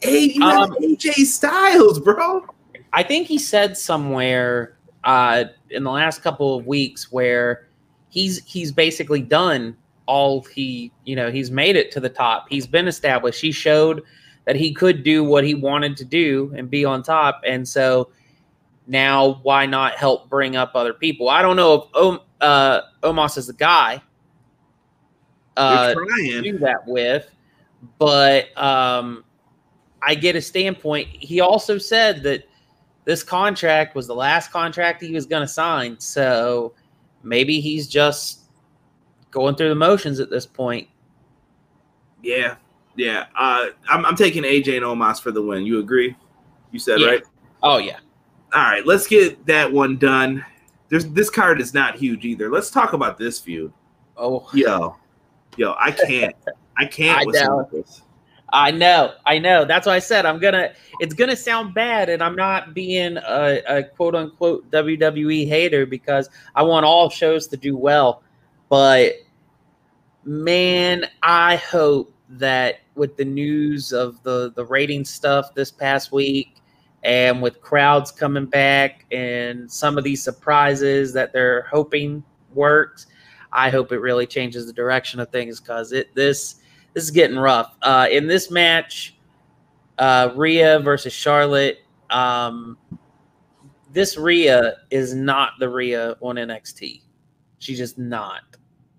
hey, you have AJ Styles, bro. I think he said somewhere in the last couple of weeks where he's basically done he's made it to the top. He's been established. He showed that he could do what he wanted to do and be on top. And so now why not help bring up other people? I don't know if Omos is the guy to do that with, but I get a standpoint. He also said that this contract was the last contract he was going to sign. So maybe he's just going through the motions at this point. Yeah. I'm taking AJ and Omos for the win. You agree? You said right? Oh, yeah. All right, let's get that one done. This card is not huge either. Let's talk about this feud. Oh. Yo, I can't. I can't with some of this. I know. That's why I said it's gonna sound bad, and I'm not being a quote unquote WWE hater because I want all shows to do well. But man, I hope that with the news of the rating stuff this past week and with crowds coming back and some of these surprises that they're hoping works, I hope it really changes the direction of things because this is getting rough. In this match, Rhea versus Charlotte, this Rhea is not the Rhea on NXT. She's just not.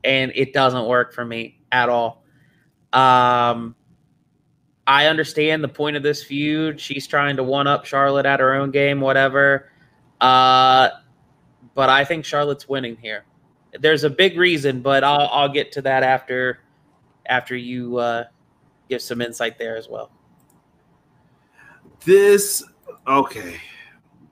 And it doesn't work for me at all. I understand the point of this feud. She's trying to one-up Charlotte at her own game, whatever. But I think Charlotte's winning here. There's a big reason, but I'll get to that after you give some insight there as well. Okay,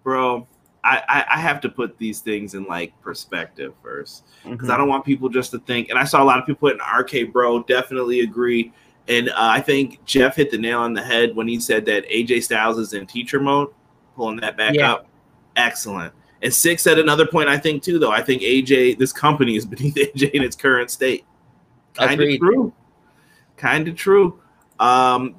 bro. I have to put these things in like perspective first because I don't want people just to think. And I saw a lot of people put in RK Bro, definitely agree. And I think Jeff hit the nail on the head when he said that AJ Styles is in teacher mode, pulling that back up. Excellent. And Six at another point, I think too, though. I think this company is beneath AJ in its current state. Kind of true.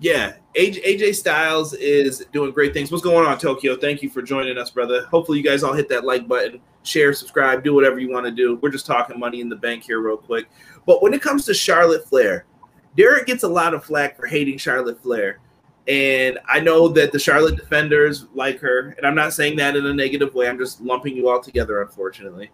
Yeah, AJ Styles is doing great things. What's going on, Tokyo? Thank you for joining us, brother. Hopefully you guys all hit that like button, share, subscribe, do whatever you want to do. We're just talking money in the bank here real quick. But when it comes to Charlotte Flair, Derek gets a lot of flack for hating Charlotte Flair. And I know that the Charlotte defenders like her, and I'm not saying that in a negative way. I'm just lumping you all together, unfortunately.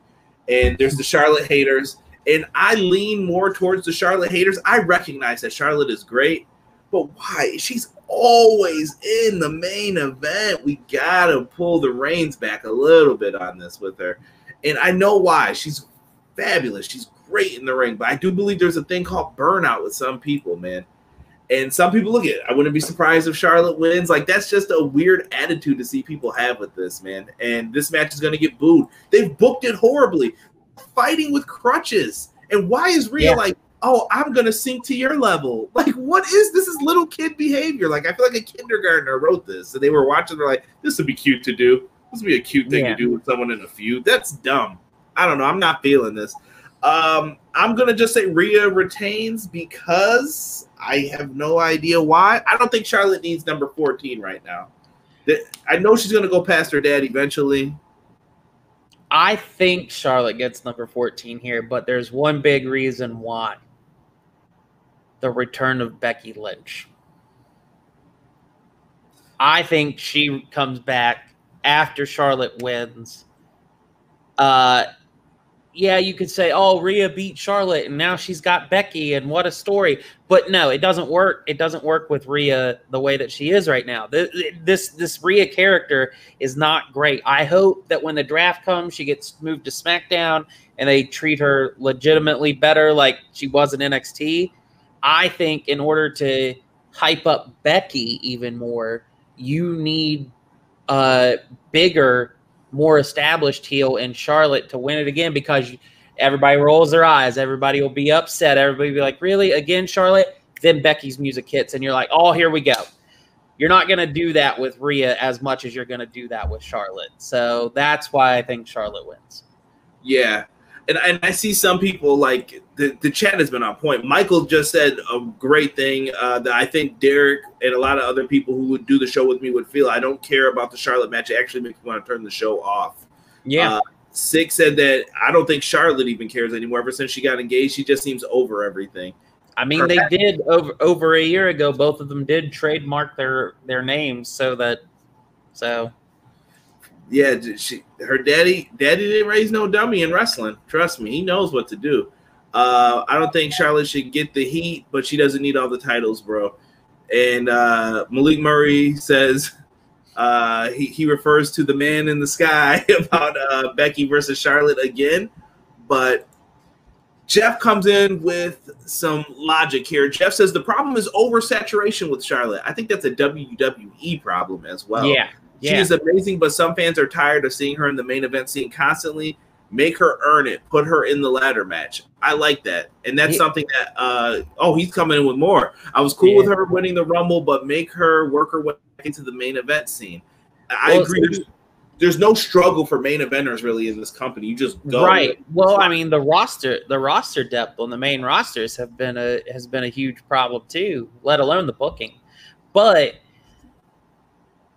And there's the Charlotte haters, and I lean more towards the Charlotte haters. I recognize that Charlotte is great, but why? She's always in the main event. We got to pull the reins back a little bit on this with her. And I know why. She's fabulous. She's great in the ring, but I do believe there's a thing called burnout with some people, man. And some people look at it. I wouldn't be surprised if Charlotte wins. Like, that's just a weird attitude to see people have with this, man. And this match is going to get booed. They've booked it horribly. Fighting with crutches. And why is Rhea like, oh, I'm going to sink to your level? Like, what is this? Is little kid behavior. Like, I feel like a kindergartner wrote this. And they were watching. They're like, this would be cute to do. This would be a cute thing to do with someone in a feud. That's dumb. I don't know. I'm not feeling this. I'm going to just say Rhea retains because I have no idea why. I don't think Charlotte needs number 14 right now. I know she's going to go past her dad eventually. I think Charlotte gets number 14 here, but there's one big reason why. The return of Becky Lynch. I think she comes back after Charlotte wins. Yeah, you could say, oh, Rhea beat Charlotte, and now she's got Becky, and what a story. But no, it doesn't work. It doesn't work with Rhea the way that she is right now. This Rhea character is not great. I hope that when the draft comes, she gets moved to SmackDown, and they treat her legitimately better like she was in NXT. I think in order to hype up Becky even more, you need a bigger, more established heel in Charlotte to win it again, because everybody rolls their eyes. Everybody will be upset. Everybody will be like, really? Again, Charlotte? Then Becky's music hits, and you're like, oh, here we go. You're not going to do that with Rhea as much as you're going to do that with Charlotte. So that's why I think Charlotte wins. Yeah. And I see some people, like, the chat has been on point. Michael just said a great thing that I think Derek and a lot of other people who would do the show with me would feel. I don't care about the Charlotte match. It actually makes me want to turn the show off. Yeah. Six said that I don't think Charlotte even cares anymore. Ever since she got engaged, she just seems over everything. I mean, they did over a year ago. Both of them did trademark their names so. Yeah, her daddy didn't raise no dummy in wrestling. Trust me, he knows what to do. I don't think Charlotte should get the heat, but she doesn't need all the titles, bro. And Malik Murray says he refers to the man in the sky about Becky versus Charlotte again. But Jeff comes in with some logic here. Jeff says the problem is oversaturation with Charlotte. I think that's a WWE problem as well. Yeah. She is amazing, but some fans are tired of seeing her in the main event scene constantly. Make her earn it. Put her in the ladder match. I like that. And that's something that, he's coming in with more. I was cool with her winning the Rumble, but make her work her way into the main event scene. I agree. There's no struggle for main eventers really in this company. You just go. Right. Well, I mean, the roster depth on the main rosters has been a huge problem too, let alone the booking. But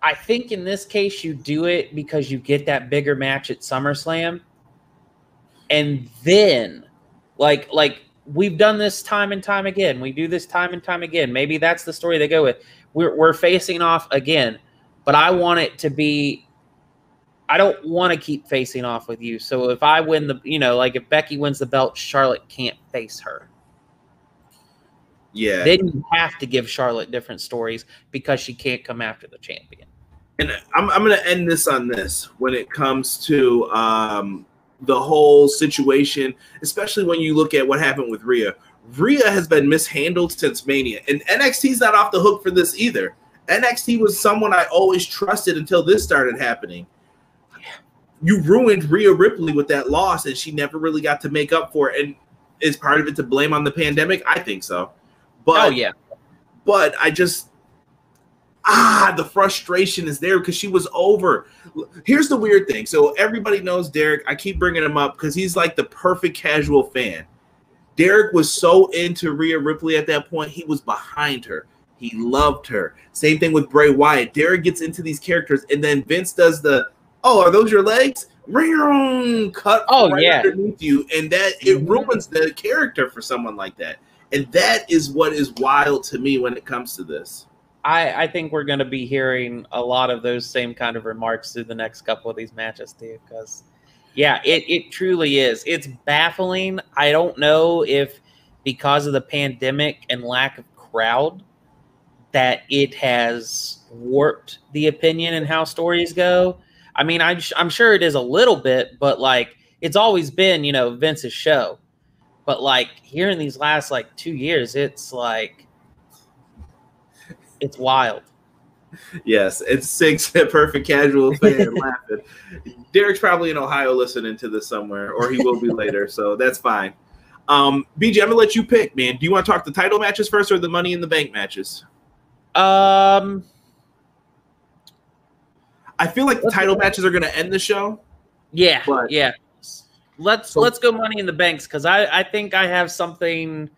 I think in this case, you do it because you get that bigger match at SummerSlam. And then, like we've done this time and time again. We do this time and time again. Maybe that's the story they go with. We're facing off again. But I want it to be – I don't want to keep facing off with you. So if I win like if Becky wins the belt, Charlotte can't face her. Yeah. Then you have to give Charlotte different stories because she can't come after the champion. And I'm going to end this on this when it comes to the whole situation, especially when you look at what happened with Rhea. Rhea has been mishandled since Mania, and NXT's not off the hook for this either. NXT was someone I always trusted until this started happening. You ruined Rhea Ripley with that loss, and she never really got to make up for it. And is part of it to blame on the pandemic? I think so. But, but I just... the frustration is there because she was over. Here's the weird thing. So everybody knows Derek. I keep bringing him up because he's like the perfect casual fan. Derek was so into Rhea Ripley at that point. He was behind her. He loved her. Same thing with Bray Wyatt. Derek gets into these characters, and then Vince does the, oh, are those your legs? Cut underneath you, and that it ruins the character for someone like that. And that is what is wild to me when it comes to this. I think we're going to be hearing a lot of those same kind of remarks through the next couple of these matches, too, because, yeah, it truly is. It's baffling. I don't know if because of the pandemic and lack of crowd that it has warped the opinion and how stories go. I mean, I'm sure it is a little bit, but, like, it's always been, you know, Vince's show. But, like, here in these last, like, 2 years, it's, like, it's wild. Yes, it's Six, perfect casual fan laughing. Derek's probably in Ohio listening to this somewhere, or he will be later, so that's fine. BJ, I'm going to let you pick, man. Do you want to talk the title matches first or the Money in the Bank matches? I feel like the title matches are going to end the show. Yeah, yeah. Let's go Money in the Banks, because I think I have something.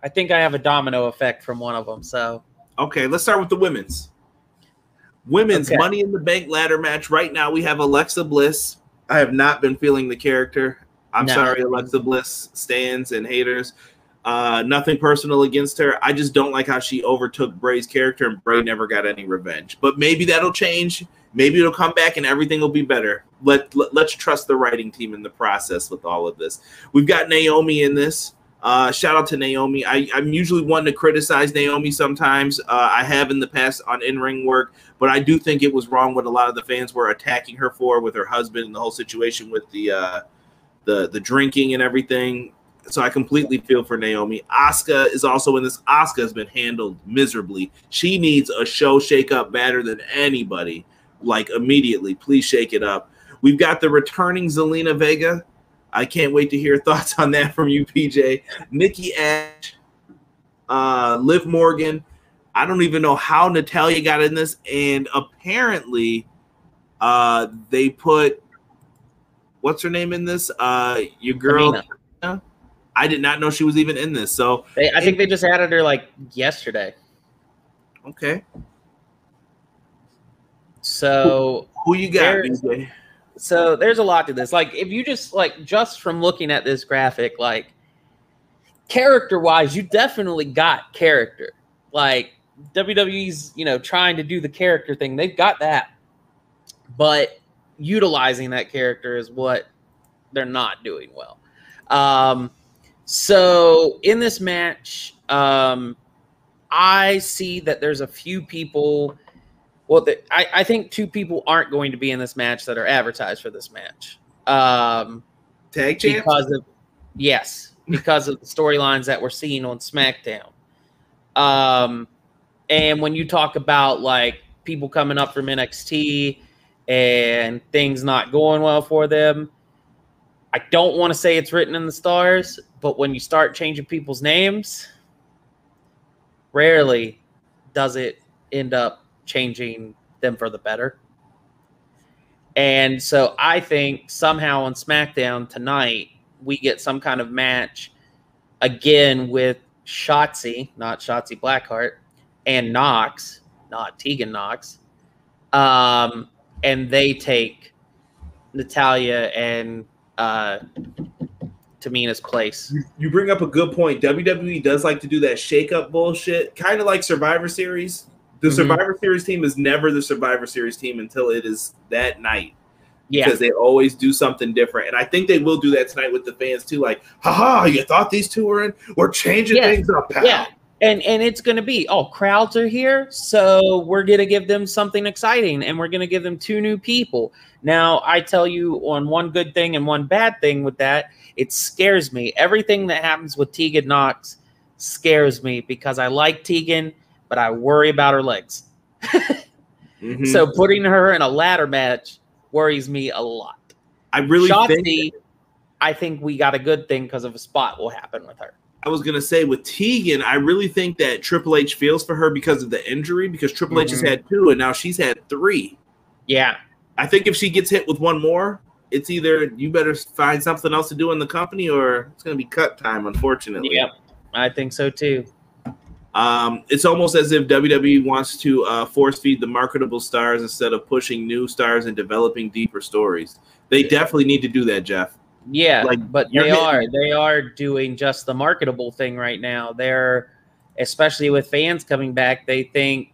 I think I have a domino effect from one of them. So okay, let's start with the women's. Women's Money in the Bank ladder match. Right now we have Alexa Bliss. I have not been feeling the character. I'm sorry, Alexa Bliss stands and haters. Nothing personal against her. I just don't like how she overtook Bray's character, and Bray never got any revenge. But maybe that'll change. Maybe it'll come back and everything will be better. Let's trust the writing team in the process with all of this. We've got Naomi in this. Shout out to Naomi. I'm usually one to criticize Naomi sometimes. I have in the past on in-ring work, but I do think it was wrong what a lot of the fans were attacking her for with her husband and the whole situation with the drinking and everything. So I completely feel for Naomi. Asuka is also in this. Asuka has been handled miserably. She needs a show shake-up better than anybody. Like, immediately. Please shake it up. We've got the returning Zelina Vega. I can't wait to hear thoughts on that from you, PJ. Nikki Ash, Liv Morgan. I don't even know how Natalya got in this. And apparently they put, what's her name in this? Your girl. Tamina. I did not know she was even in this. So I think they just added her like yesterday. Okay. So who you got, BJ? So there's a lot to this. Like, if you just from looking at this graphic, like, character-wise, you definitely got character. Like, WWE's, trying to do the character thing. They've got that. But utilizing that character is what they're not doing well. So in this match, I see that there's a few people. Well, I think two people aren't going to be in this match that are advertised for this match. Tag champs? Because of the storylines that we're seeing on SmackDown. And when you talk about, like, people coming up from NXT and things not going well for them, I don't want to say it's written in the stars, but when you start changing people's names, rarely does it end up changing them for the better. And so I think somehow on SmackDown tonight, we get some kind of match again with Shotzi, not Shotzi Blackheart, and Nox, not Tegan Nox. And they take Natalya and Tamina's place. You bring up a good point. WWE does like to do that shake-up bullshit, kind of like Survivor Series. The Survivor Series team is never the Survivor Series team until it is that night. Yeah. Because they always do something different. And I think they will do that tonight with the fans too. Like, haha, you thought these two were in? We're changing things up, pal. Yeah. And it's going to be, crowds are here, so we're going to give them something exciting, and we're going to give them two new people. Now, I tell you on one good thing and one bad thing with that, it scares me. Everything that happens with Tegan Nox scares me because I like Tegan, but I worry about her legs. So putting her in a ladder match worries me a lot. I really I think we got a good thing because of a spot will happen with her. I was going to say with Tegan, I really think that Triple H feels for her because of the injury, because Triple H has had 2 and now she's had 3. Yeah. I think if she gets hit with one more, it's either you better find something else to do in the company or it's going to be cut time, unfortunately. Yep. I think so too. It's almost as if WWE wants to force feed the marketable stars instead of pushing new stars and developing deeper stories. They definitely need to do that, Jeff. Yeah, but they are doing just the marketable thing right now. They're, especially with fans coming back, they think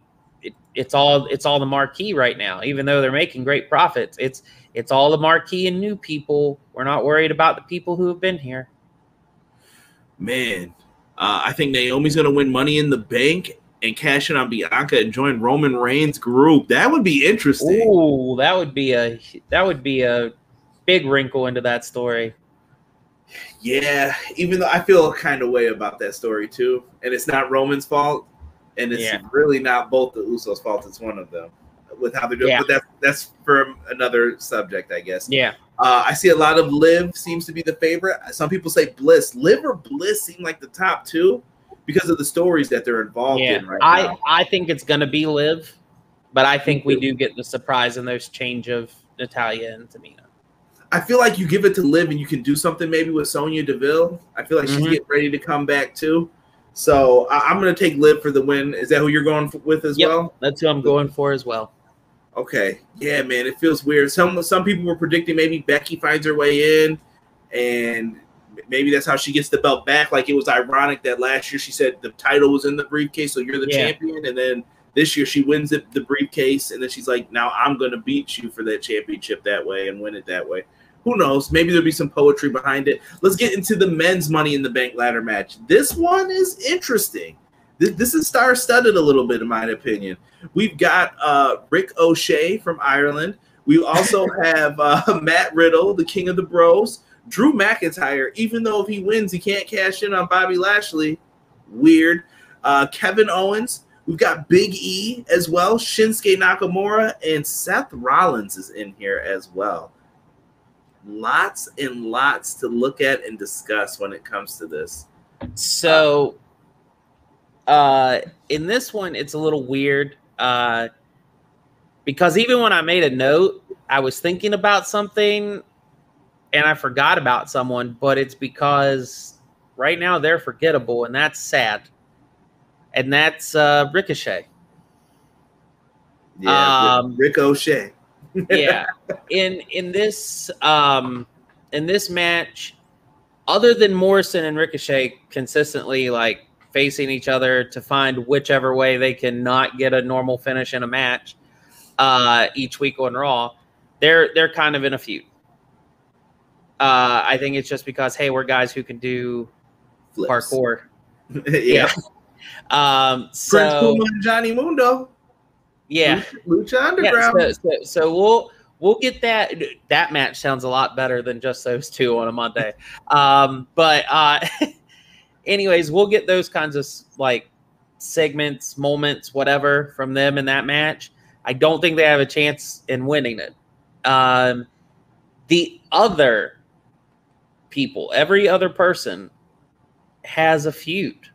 it's all the marquee right now. Even though they're making great profits, it's all the marquee and new people. We're not worried about the people who have been here. Man, I think Naomi's going to win Money in the Bank and cash in on Bianca and join Roman Reigns' group. That would be interesting. Ooh, that would be a big wrinkle into that story. Yeah, even though I feel a kind of way about that story too, and it's not Roman's fault, and it's really not both the Usos' fault. It's one of them with how they're doing. Yeah. But that's for another subject, I guess. Yeah. I see a lot of Liv seems to be the favorite. Some people say Bliss. Liv or Bliss seem like the top two because of the stories that they're involved in right now. I think it's going to be Liv, but I think we do get the surprise in those change of Natalya and Tamina. I feel like you give it to Liv and you can do something maybe with Sonya Deville. I feel like she's getting ready to come back too. So I'm going to take Liv for the win. Is that who you're going with as well? That's who I'm going for as well. Okay. Yeah, man, it feels weird. Some people were predicting maybe Becky finds her way in, and maybe that's how she gets the belt back. Like, it was ironic that last year she said the title was in the briefcase, so you're the champion, and then this year she wins the briefcase, and then she's like, now I'm going to beat you for that championship that way and win it that way. Who knows? Maybe there'll be some poetry behind it. Let's get into the men's Money in the Bank ladder match. This one is interesting. This is star-studded a little bit, in my opinion. We've got Rick O'Shea from Ireland. We also have Matt Riddle, the king of the bros. Drew McIntyre, even though if he wins, he can't cash in on Bobby Lashley. Weird. Kevin Owens. We've got Big E as well. Shinsuke Nakamura. And Seth Rollins is in here as well. Lots and lots to look at and discuss when it comes to this. So in this one, it's a little weird because even when I made a note, I was thinking about something and I forgot about someone, but it's because right now they're forgettable, and that's sad. And that's Ricochet. Yeah, Rick O'Shea. Yeah. In this match, other than Morrison and Ricochet consistently like facing each other to find whichever way they can not get a normal finish in a match each week on Raw, they're kind of in a feud. I think it's just because, hey, we're guys who can do flips. Parkour. Yeah. So Prince Puma and Johnny Mundo. Yeah. Lucha Underground. Yeah, so we'll get that. That match sounds a lot better than just those two on a Monday. But anyways, we'll get those kinds of like segments, moments, whatever from them in that match. I don't think they have a chance in winning it. The other people, every other person has a feud,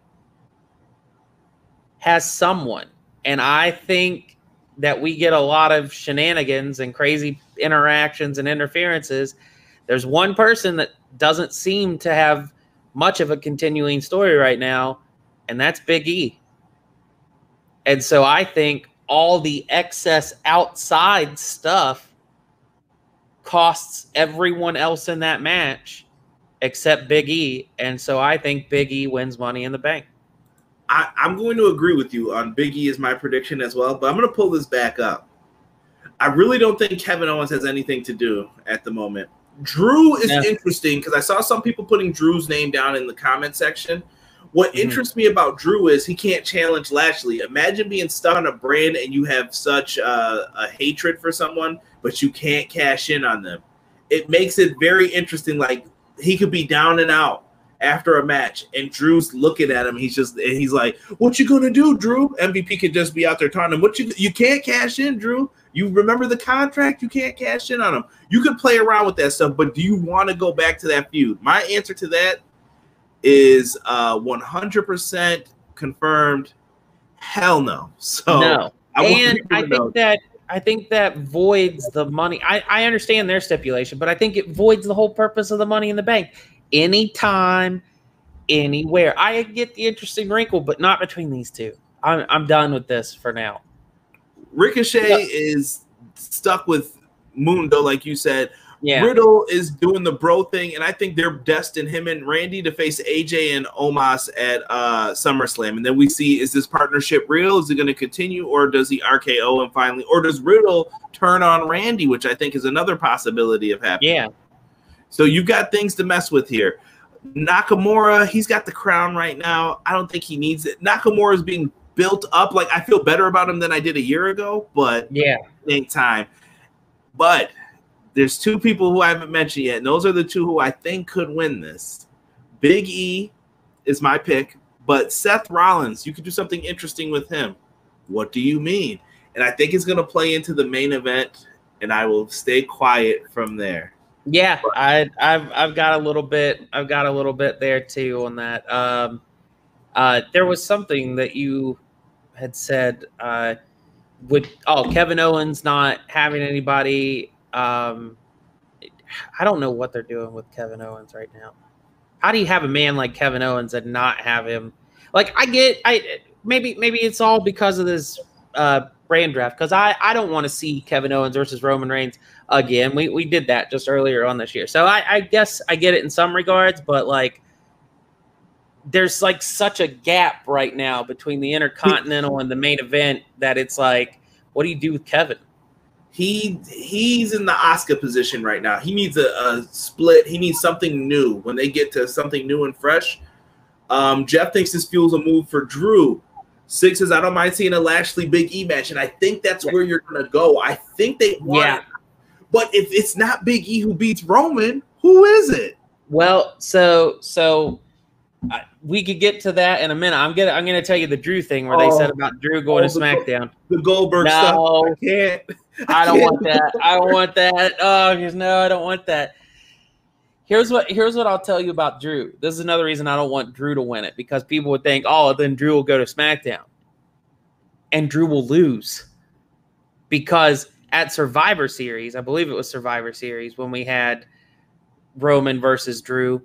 has someone. And I think that we get a lot of shenanigans and crazy interactions and interferences. There's one person that doesn't seem to have much of a continuing story right now, and that's Big E. And so I think all the excess outside stuff costs everyone else in that match except Big E. And so I think Big E wins Money in the Bank. I'm going to agree with you on Big E is my prediction as well, but I'm going to pull this back up. I really don't think Kevin Owens has anything to do at the moment. Drew is interesting because I saw some people putting Drew's name down in the comment section. What interests me about Drew is he can't challenge Lashley. Imagine being stuck on a brand and you have such a hatred for someone, but you can't cash in on them. It makes it very interesting. Like, he could be down and out after a match, and Drew's looking at him. He's like, "What you gonna do, Drew?" MVP could just be out there taunting him. You can't cash in, Drew. You remember the contract? You can't cash in on him. You could play around with that stuff, but do you want to go back to that feud? My answer to that is 100% confirmed. Hell no. So no. I think that voids the money. I understand their stipulation, but I think it voids the whole purpose of the Money in the Bank. Anytime anywhere. I get the interesting wrinkle, but not between these two. I'm done with this for now. Ricochet is stuck with Mundo, like you said. Yeah. Riddle is doing the bro thing, and I think they're destined, him and Randy, to face AJ and Omos at SummerSlam. And then we see, is this partnership real? Is it going to continue, or does he RKO him finally? Or does Riddle turn on Randy, which I think is another possibility of happening? Yeah. So you've got things to mess with here. Nakamura, he's got the crown right now. I don't think he needs it. Nakamura is being built up. Like, I feel better about him than I did a year ago, but yeah, it ain't time. But there's two people who I haven't mentioned yet, and those are the two who I think could win this. Big E is my pick, but Seth Rollins, you could do something interesting with him. What do you mean? And I think it's going to play into the main event, and I will stay quiet from there. Yeah, I've got a little bit. I've got a little bit there too on that. There was something that you had said. Kevin Owens not having anybody. I don't know what they're doing with Kevin Owens right now. How do you have a man like Kevin Owens and not have him? Like, maybe it's all because of this brand draft, because I don't want to see Kevin Owens versus Roman Reigns again. We did that just earlier on this year. So I guess I get it in some regards, but like there's like such a gap right now between the Intercontinental and the main event that it's like, what do you do with Kevin? He's in the Asuka position right now. He needs a split. He needs something new. When they get to something new and fresh, Jeff thinks this fuels a move for Drew. Six says, I don't mind seeing a Lashley Big E match, and I think that's where you're going to go. I think they want it. But if it's not Big E who beats Roman, who is it? Well, we could get to that in a minute. I'm gonna tell you the Drew thing where they said about Drew going to SmackDown. The Goldberg stuff. I can't. I don't want that. I don't want that. Oh, no, I don't want that. Here's what I'll tell you about Drew. This is another reason I don't want Drew to win it, because people would think, oh, then Drew will go to SmackDown. And Drew will lose. Because at Survivor Series, I believe it was Survivor Series, when we had Roman versus Drew,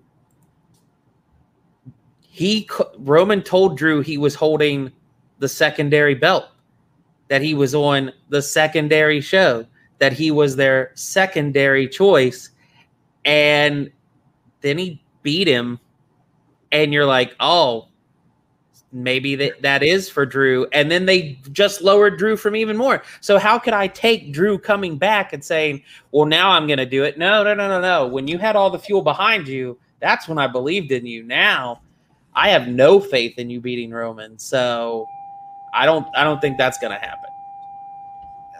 Roman told Drew he was holding the secondary belt, that he was on the secondary show, that he was their secondary choice, and then he beat him, and you're like, oh, maybe that is for Drew, and then they just lowered Drew from even more. So how could I take Drew coming back and saying, well, now I'm going to do it? No. When you had all the fuel behind you, that's when I believed in you. Now I have no faith in you beating Roman, so I don't think that's going to happen.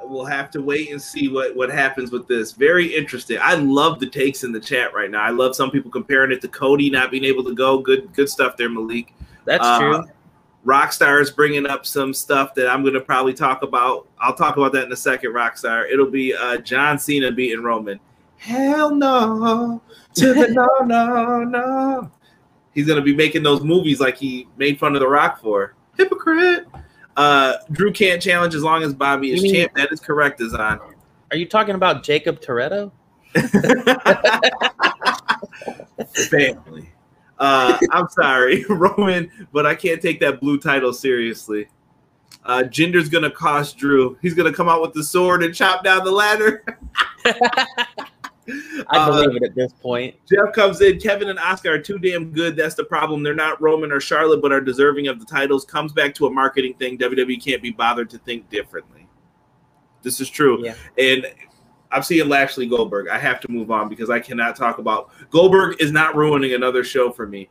We'll have to wait and see what happens with this. Very interesting. I love the takes in the chat right now. I love some people comparing it to Cody not being able to go. Good stuff there, Malik. That's true. Rockstar is bringing up some stuff that I'm going to probably talk about. I'll talk about that in a second, Rockstar. It'll be John Cena beating Roman. Hell no to the no. He's going to be making those movies like he made fun of The Rock for. Hypocrite. Drew can't challenge as long as Bobby is champ. That is correct, Azan. Are you talking about Jacob Toretto? Family. I'm sorry, Roman, but I can't take that blue title seriously. Jinder's going to cost Drew. He's going to come out with the sword and chop down the ladder. I believe it at this point. Jeff comes in. Kevin and Oscar are too damn good. That's the problem. They're not Roman or Charlotte, but are deserving of the titles. Comes back to a marketing thing. WWE can't be bothered to think differently. This is true. Yeah. And I'm seeing Lashley Goldberg. I have to move on because I cannot talk about Goldberg is not ruining another show for me.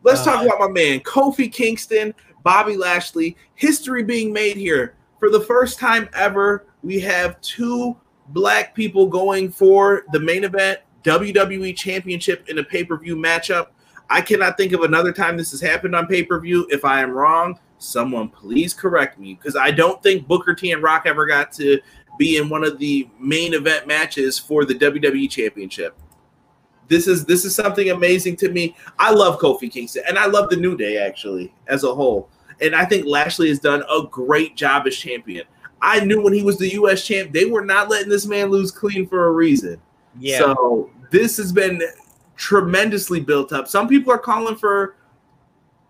Let's talk about my man, Kofi Kingston, Bobby Lashley. History being made here. For the first time ever, we have two Black people going for the main event WWE Championship in a pay-per-view matchup. I cannot think of another time this has happened on pay-per-view. If I am wrong, someone please correct me, because I don't think Booker T and Rock ever got to be in one of the main event matches for the WWE Championship. This is something amazing to me. I love Kofi Kingston, and I love the New Day actually as a whole. And I think Lashley has done a great job as champion. I knew when he was the U.S. champ, they were not letting this man lose clean for a reason. Yeah. So this has been tremendously built up. Some people are calling for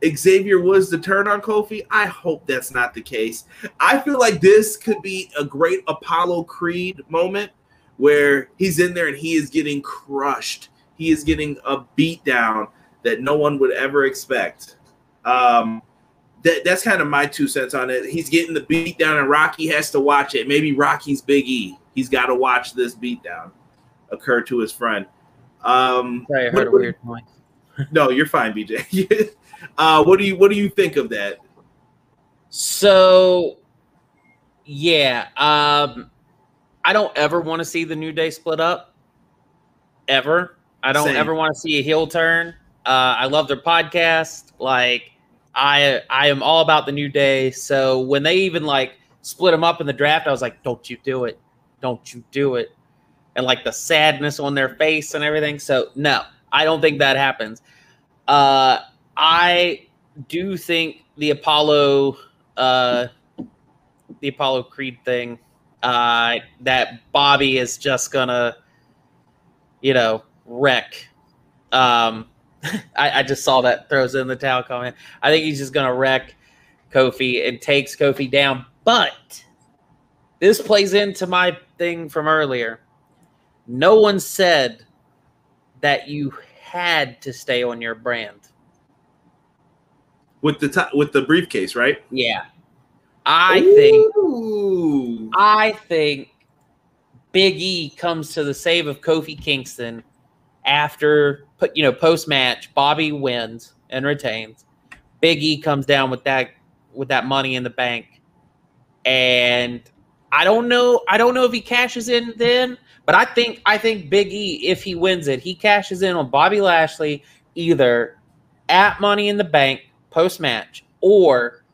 Xavier Woods to turn on Kofi? I hope that's not the case. I feel like this could be a great Apollo Creed moment where he's in there and he is getting crushed. He is getting a beat down that no one would ever expect. That's kind of my 2 cents on it. He's getting the beat down and Rocky has to watch it. Maybe Rocky's Big E. He's got to watch this beat down occur to his friend. Sorry, I heard a weird noise. No, you're fine, BJ. What do you think of that? So, yeah, I don't ever want to see the New Day split up. Ever. I don't ever want to see a heel turn. I love their podcast. Like, I am all about the New Day. So when they even like split them up in the draft, I was like, don't you do it. Don't you do it. And like the sadness on their face and everything. So no, I don't think that happens. I do think the Apollo Creed thing, that Bobby is just gonna, wreck. I just saw that throws in the towel comment. I think he's just gonna wreck Kofi and takes Kofi down. But this plays into my thing from earlier. No one said that you had to stay on your brand. With the briefcase, right? Yeah. I think Big E comes to the save of Kofi Kingston after post-match. Bobby wins and retains. Big E comes down with that money in the bank. And I don't know if he cashes in then, but I think Big E, if he wins it, he cashes in on Bobby Lashley either at Money in the Bank post-match or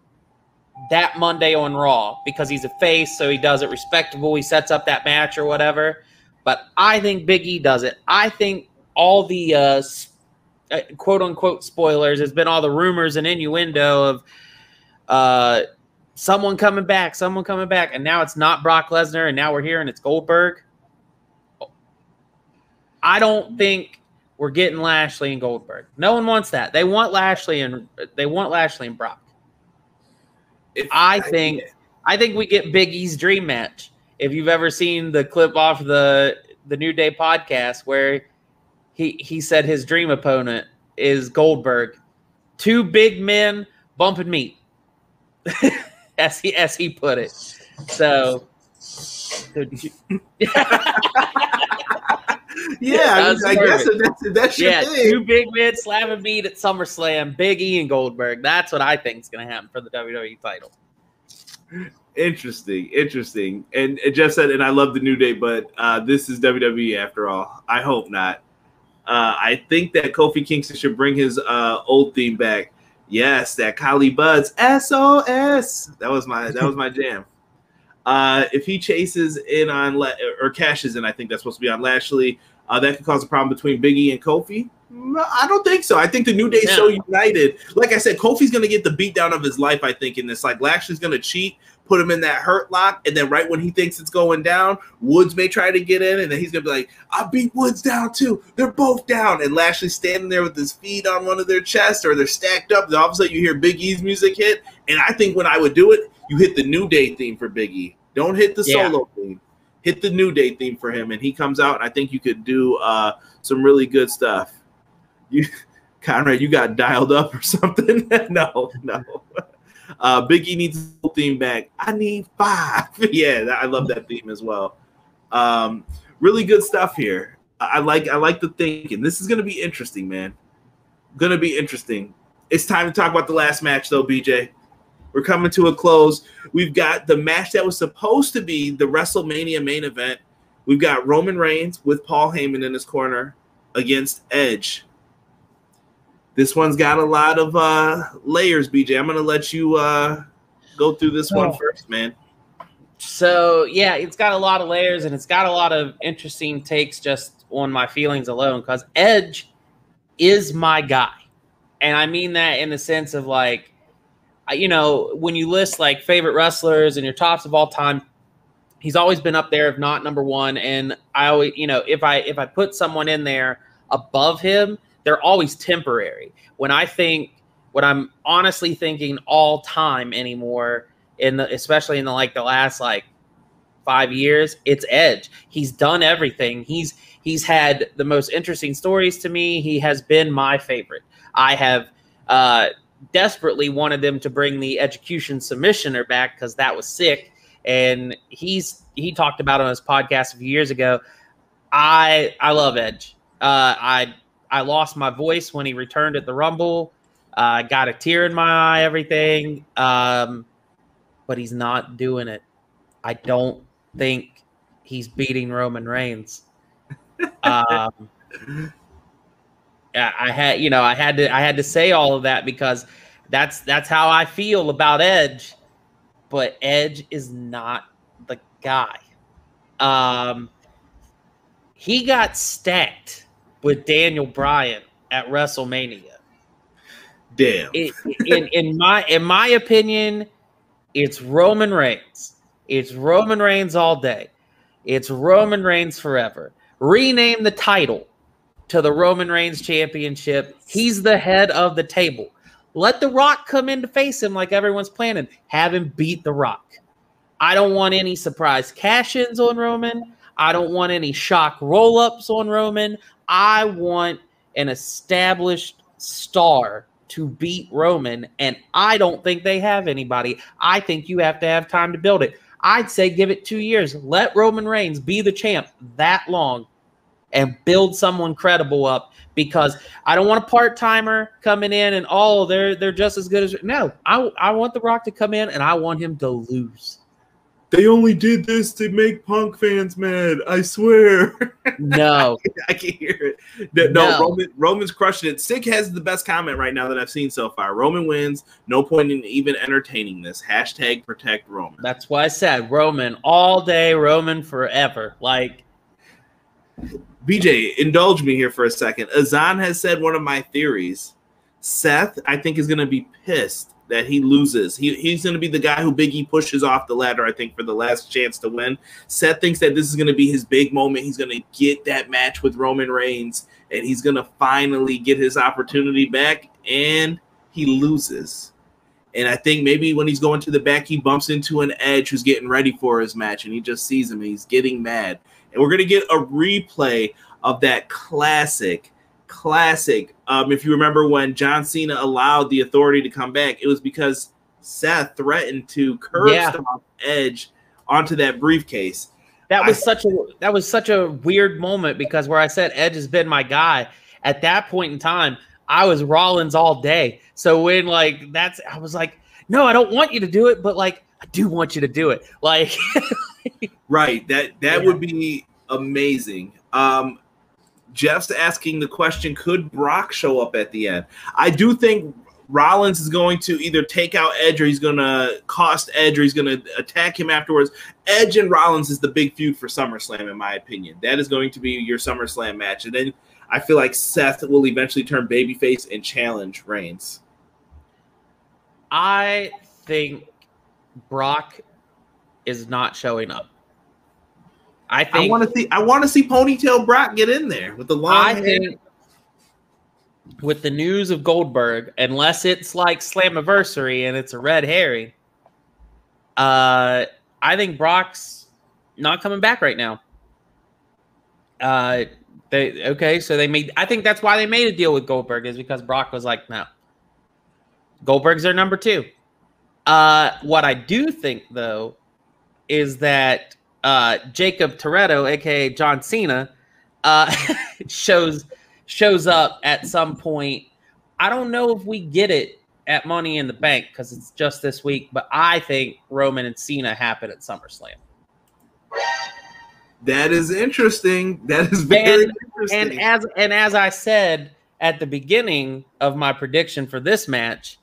that Monday on Raw, because he's a face, so he does it respectable. He sets up that match or whatever. But I think Big E does it. I think all the quote-unquote spoilers has been all the rumors and innuendo of someone coming back, and now it's not Brock Lesnar, and now we're hearing it's Goldberg. I don't think we're getting Lashley and Goldberg. No one wants that. They want Lashley and Brock. I think we get Big E's dream match. If you've ever seen the clip off the New Day podcast where he said his dream opponent is Goldberg, 2 big men bumping meat, as he put it. So yeah, I guess that's your thing. 2 big men slamming meat at SummerSlam, Big E and Goldberg. That's what I think is going to happen for the WWE title. Interesting. And Jeff said, and I love the New Day, but this is WWE after all. I hope not. I think that Kofi Kingston should bring his old theme back. Yes, that Kali Buds SOS. That was my jam. If he chases in on or cashes in, I think that's supposed to be on Lashley. That could cause a problem between Big E and Kofi. I don't think so. I think the New Day is so united. Like I said, Kofi's going to get the beatdown of his life, I think, in this. Like, Lashley's going to cheat, put him in that hurt lock, and then right when he thinks it's going down, Woods may try to get in, and then he's going to be like, I beat Woods down too. They're both down. And Lashley's standing there with his feet on one of their chests, or they're stacked up. And all of a sudden you hear Big E's music hit. And I think when I would do it, you hit the New Day theme for Big E. Don't hit the solo theme. Hit the New Day theme for him, and he comes out, and I think you could do some really good stuff. Conrad, you got dialed up or something? No. Big E needs the theme back. I need 5. Yeah, I love that theme as well. Really good stuff here. I like the thinking. This is going to be interesting, man. Going to be interesting. It's time to talk about the last match, though, BJ. We're coming to a close. We've got the match that was supposed to be the WrestleMania main event. We've got Roman Reigns with Paul Heyman in his corner against Edge. This one's got a lot of layers, BJ. I'm going to let you go through this one first, man. So, yeah, it's got a lot of layers, and it's got a lot of interesting takes just on my feelings alone, because Edge is my guy. And I mean that in the sense of, like, when you list like favorite wrestlers and your tops of all time, he's always been up there, if not number 1. And I always, if I put someone in there above him, they're always temporary. When I think what I'm honestly thinking all time anymore, especially in the last 5 years, it's Edge. He's done everything. He's had the most interesting stories to me. He has been my favorite. I have desperately wanted them to bring the execution submissioner back because that was sick. And he talked about on his podcast a few years ago. I love Edge. I lost my voice when he returned at the Rumble. Got a tear in my eye, everything. But he's not doing it. I don't think he's beating Roman Reigns. I had to say all of that because that's how I feel about Edge. But Edge is not the guy. He got stacked with Daniel Bryan at WrestleMania. Damn. In my opinion, it's Roman Reigns. It's Roman Reigns all day. It's Roman Reigns forever. Rename the title to the Roman Reigns Championship. He's the head of the table. Let The Rock come in to face him like everyone's planning. Have him beat The Rock. I don't want any surprise cash-ins on Roman. I don't want any shock roll-ups on Roman. I want an established star to beat Roman, and I don't think they have anybody. I think you have to have time to build it. I'd say give it 2 years. Let Roman Reigns be the champ that long and build someone credible up, because I don't want a part-timer coming in and they're just as good as... No, I want The Rock to come in and I want him to lose. They only did this to make Punk fans mad. I swear. No. I can hear it. No. Roman's crushing it. Sick has the best comment right now that I've seen so far. Roman wins. No point in even entertaining this. # protect Roman. That's why I said Roman all day, Roman forever. BJ, indulge me here for a second. Azan has said one of my theories. Seth, I think, is going to be pissed that he loses. He's going to be the guy who Big E pushes off the ladder, I think, for the last chance to win. Seth thinks that this is going to be his big moment. He's going to get that match with Roman Reigns, and he's going to finally get his opportunity back, and he loses. And I think maybe when he's going to the back, he bumps into an Edge who's getting ready for his match, and he just sees him, and he's getting mad. And we're going to get a replay of that classic. If you remember when John Cena allowed the Authority to come back, it was because Seth threatened to curb stomp Edge onto that briefcase. That was such a weird moment, because where I said Edge has been my guy, at that point in time, I was Rollins all day. So when I was like, no, I don't want you to do it, but I do want you to do it. Right. That would be amazing. Jeff's asking the question, could Brock show up at the end? I do think Rollins is going to either take out Edge, or he's going to cost Edge, or he's going to attack him afterwards. Edge and Rollins is the big feud for SummerSlam, in my opinion. That is going to be your SummerSlam match. And then I feel like Seth will eventually turn babyface and challenge Reigns. I think Brock is not showing up. I want to see Ponytail Brock get in there with the long hair. Think with the news of Goldberg, unless it's like Slammiversary and it's a red herring, I think Brock's not coming back right now. I think that's why they made a deal with Goldberg, is because Brock was like, no. Goldberg's their number 2. What I do think, though, is that Jacob Toretto, aka John Cena, shows up at some point. I don't know if we get it at Money in the Bank because it's just this week, but I think Roman and Cena happen at SummerSlam. That is interesting. That is very interesting. And as I said at the beginning of my prediction for this match,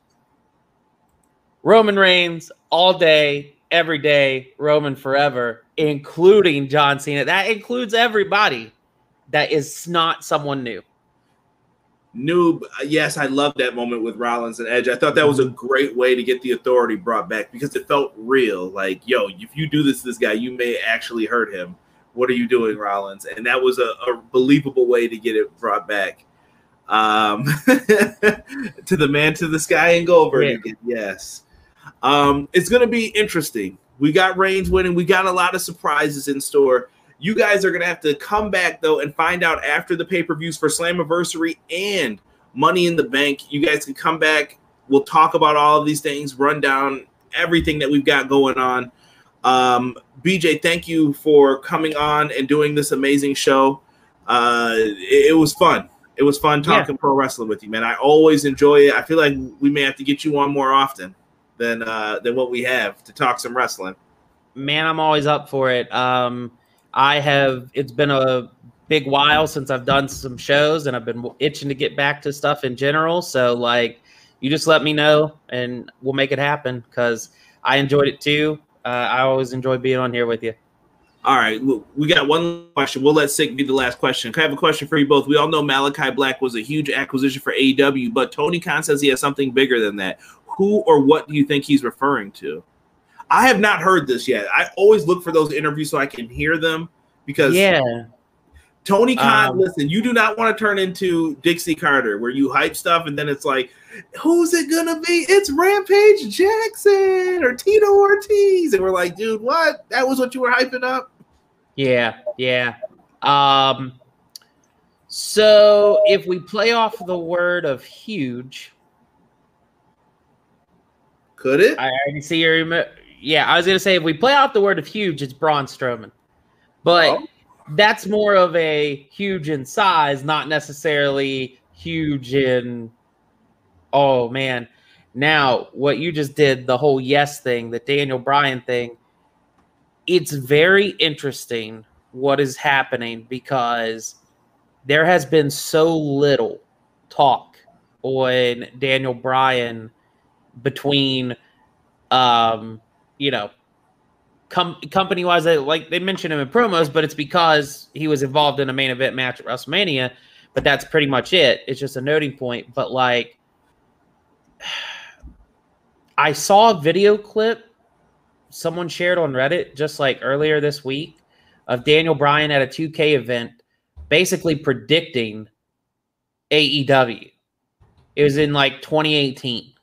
Roman Reigns all day, every day, Roman forever, including John Cena. That includes everybody that is not someone new. Noob, yes, I love that moment with Rollins and Edge. I thought that was a great way to get the Authority brought back, because it felt real. Like, yo, if you do this to this guy, you may actually hurt him. What are you doing, Rollins? And that was a believable way to get it brought back. To the man to the sky and Goldberg Yeah. again. Yes. It's going to be interesting. We got Reigns winning. We got a lot of surprises in store. You guys are going to have to come back, though, and find out after the pay-per-views for Slammiversary and Money in the Bank. You guys can come back. We'll talk about all of these things, run down everything that we've got going on. BJ, thank you for coming on and doing this amazing show. It was fun. It was fun talking pro wrestling with you, man. I always enjoy it. I feel like we may have to get you on more often than what we have to talk some wrestling. Man, I'm always up for it. It's been a big while since I've done some shows, and I've been itching to get back to stuff in general. So, like, you just let me know, and we'll make it happen because I enjoyed it too. I always enjoy being on here with you. All right, look, we got one question. We'll let Sick be the last question. I have a question for you both. We all know Malachi Black was a huge acquisition for AEW, but Tony Khan says he has something bigger than that. Who or what do you think he's referring to? I have not heard this yet. I always look for those interviews so I can hear them because Tony Khan, listen, you do not want to turn into Dixie Carter where you hype stuff and then it's like, who's it going to be? It's Rampage Jackson or Tito Ortiz. And we're like, dude, what? That was what you were hyping up? Yeah. So if we play off the word of huge, could it? I already see your. Yeah, I was gonna say if we play off the word of huge, it's Braun Strowman, but that's more of a huge in size, not necessarily huge in. Oh man! Now what you just did, the whole yes thing, the Daniel Bryan thing. It's very interesting what is happening because there has been so little talk on Daniel Bryan between, company-wise, like they mentioned him in promos, but it's because he was involved in a main event match at WrestleMania, but that's pretty much it. It's just a noting point. But like, I saw a video clip someone shared on Reddit just like earlier this week of Daniel Bryan at a 2K event basically predicting AEW. It was in like 2018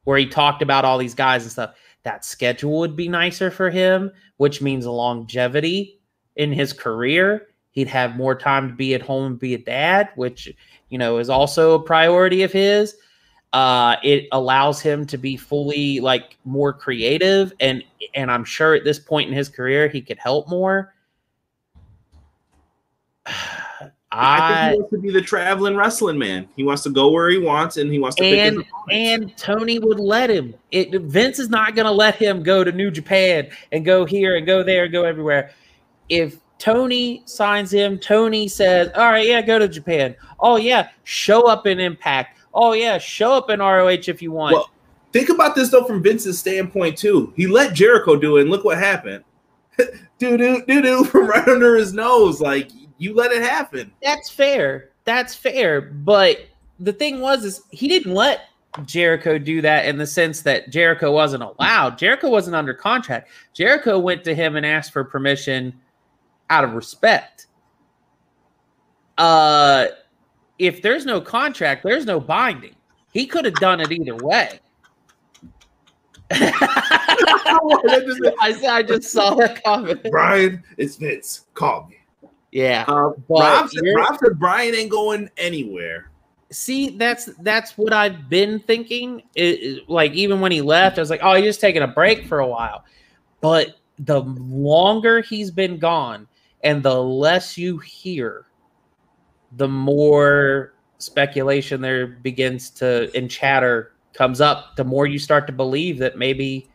where he talked about all these guys and stuff. That schedule would be nicer for him, which means longevity in his career. He'd have more time to be at home and be a dad, which, is also a priority of his. It allows him to be fully like more creative, and I'm sure at this point in his career he could help more. I think he wants to be the traveling wrestling man. He wants to go where he wants, and he wants to pick his opponents. And Tony would let him. Vince is not going to let him go to New Japan and go here and go there and go everywhere. If Tony signs him, Tony says, all right, yeah, go to Japan. Oh, yeah, show up in Impact. Oh, yeah, show up in ROH if you want. Well, think about this, though, from Vince's standpoint, too. He let Jericho do it, and look what happened. Do-do, from right under his nose. Like, you let it happen. That's fair. But the thing is he didn't let Jericho do that in the sense that Jericho wasn't allowed. Jericho wasn't under contract. Jericho went to him and asked for permission out of respect. If there's no contract, there's no binding. He could have done it either way. I just saw that comment. Brian, it's Vince. Call me. Yeah. Rob said Brian ain't going anywhere. See, that's what I've been thinking. Like, even when he left, I was like, oh, he's just taking a break for a while. But the longer he's been gone and the less you hear, the more speculation there begins to, and chatter comes up, the more you start to believe that maybe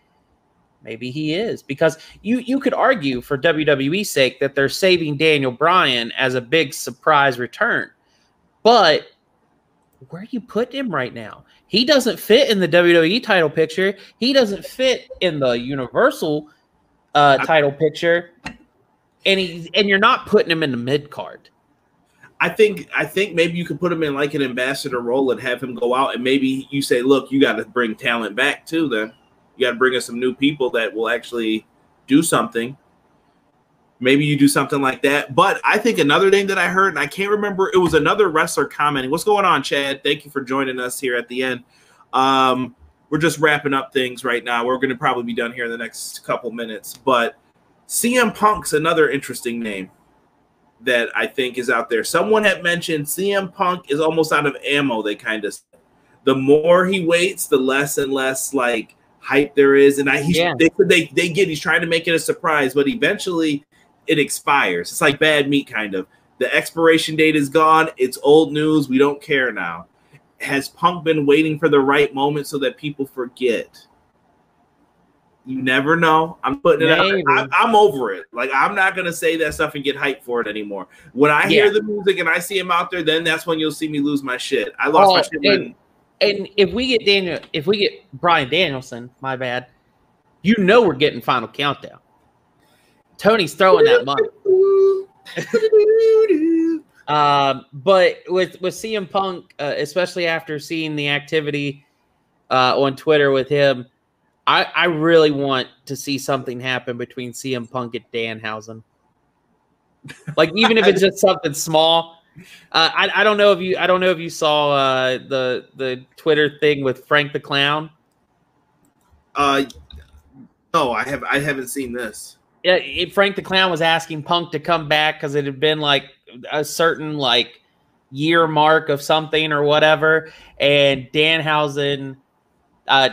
he is. Because you could argue for WWE's sake that they're saving Daniel Bryan as a big surprise return. But where you put him right now? He doesn't fit in the WWE title picture. He doesn't fit in the Universal title picture. And you're not putting him in the mid card. I think maybe you could put him in like an ambassador role and have him go out, and maybe you say, look, you got to bring talent back too. Then you got to bring us some new people that will actually do something. Maybe you do something like that. But I think another thing that I heard, and I can't remember, it was another wrestler commenting. What's going on, Chad? Thank you for joining us here at the end. We're just wrapping up things right now. We're going to probably be done here in the next couple minutes. But CM Punk's another interesting name that I think is out there. Someone had mentioned CM Punk is almost out of ammo, they kind of said. The more he waits, the less and less like hype there is. And he's trying to make it a surprise, but eventually it expires. It's like bad meat kind of. The expiration date is gone. It's old news. We don't care now. Has Punk been waiting for the right moment so that people forget? You never know. I'm putting it out. I'm over it. Like, I'm not going to say that stuff and get hyped for it anymore. When I hear the music and I see him out there, then that's when you'll see me lose my shit. I lost my shit. And if we get Bryan Danielson, my bad, we're getting Final Countdown. Tony's throwing that money. But with CM Punk, especially after seeing the activity on Twitter with him, I really want to see something happen between CM Punk and Danhausen. Like, even if it's just something small. I don't know if you saw the Twitter thing with Frank the Clown. No, I haven't seen this. Yeah, Frank the Clown was asking Punk to come back because it had been like a certain like year mark of something or whatever, and Danhausen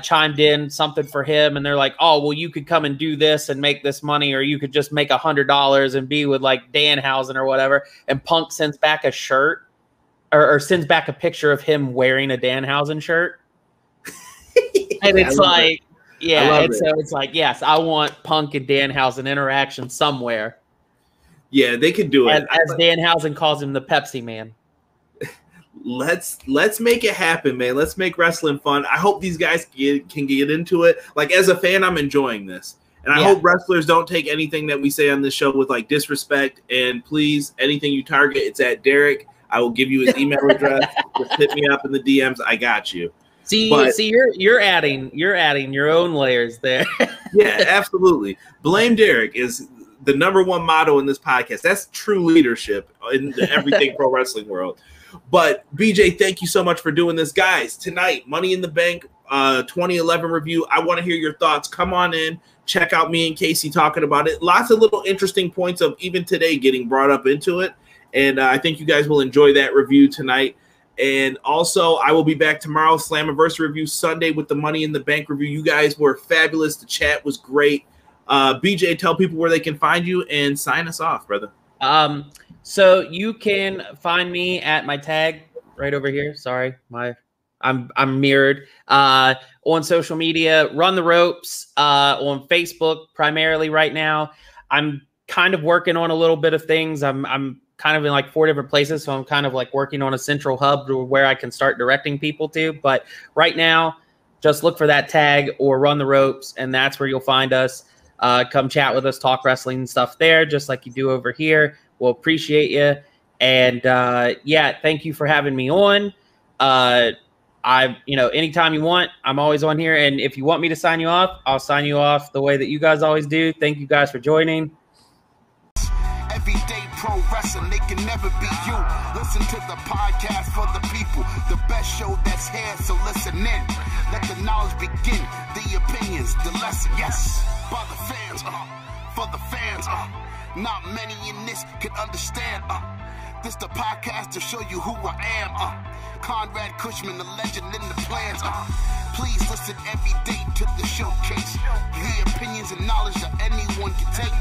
chimed in something for him, and they're like, "Oh, well, you could come and do this and make this money, or you could just make $100 and be with like Danhausen or whatever." And Punk sends back a shirt, or sends back a picture of him wearing a Danhausen shirt, and it's like. Yeah, and so it's like, yes, I want Punk and Danhausen interaction somewhere. Yeah, they could do it. As Danhausen calls him, the Pepsi Man. Let's make it happen, man. Let's make wrestling fun. I hope these guys can get into it. Like, as a fan, I'm enjoying this. And I hope wrestlers don't take anything that we say on this show with, like, disrespect. And please, anything you target, it's at Derek. I will give you his email address. Just hit me up in the DMs. I got you. See, you're adding your own layers there. Yeah, absolutely. Blame Derek is the #1 motto in this podcast. That's true leadership in the everything pro wrestling world. But BJ, thank you so much for doing this, guys. Tonight, Money in the Bank 2011 review. I want to hear your thoughts. Come on in, check out me and Casey talking about it. Lots of little interesting points of even today getting brought up into it, and I think you guys will enjoy that review tonight. And also, I will be back tomorrow, Slammiversary review, Sunday with the Money in the Bank review. You guys were fabulous. The chat was great. BJ, tell people where they can find you and sign us off, brother. So you can find me at my tag right over here. Sorry, I'm mirrored. On social media, Run the Ropes, on Facebook primarily right now. I'm kind of working on a little bit of things. I'm kind of in like 4 different places, so I'm kind of like working on a central hub where I can start directing people to. But right now, just look for that tag or Run the Ropes, and that's where you'll find us. Come chat with us, talk wrestling and stuff there, just like you do over here. We'll appreciate you. And thank you for having me on. Anytime you want, I'm always on here. And if you want me to sign you off, I'll sign you off the way that you guys always do. Thank you guys for joining. Everyday pro wrestling, they can never be you. Listen to the podcast for the people, the best show that's here, so listen in. Let the knowledge begin, the opinions, the lesson, yes. By the fans, for the fans, not many in this can understand, this the podcast to show you who I am, Conrad Cushman, the legend in the plans, please listen every day to the showcase, the opinions and knowledge that anyone can take,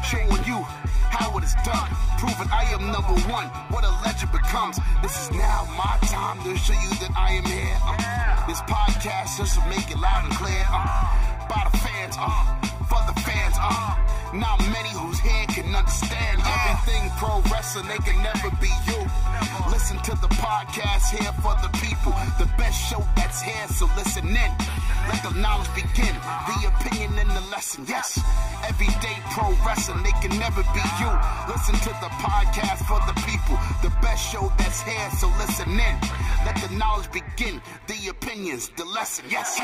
showing you how it is done, proving I am #1, what a legend becomes. This is now my time to show you that I am here, this podcast just to make it loud and clear, by the fans, for the fans, not many who's here can understand everything pro wrestling, they can never be you. Listen to the podcast here for the people, the best show that's here, so listen in. Let the knowledge begin, the opinion and the lesson, yes. Everyday pro wrestling, they can never be you. Listen to the podcast for the people, the best show that's here, so listen in. Let the knowledge begin, the opinions, the lesson, yes.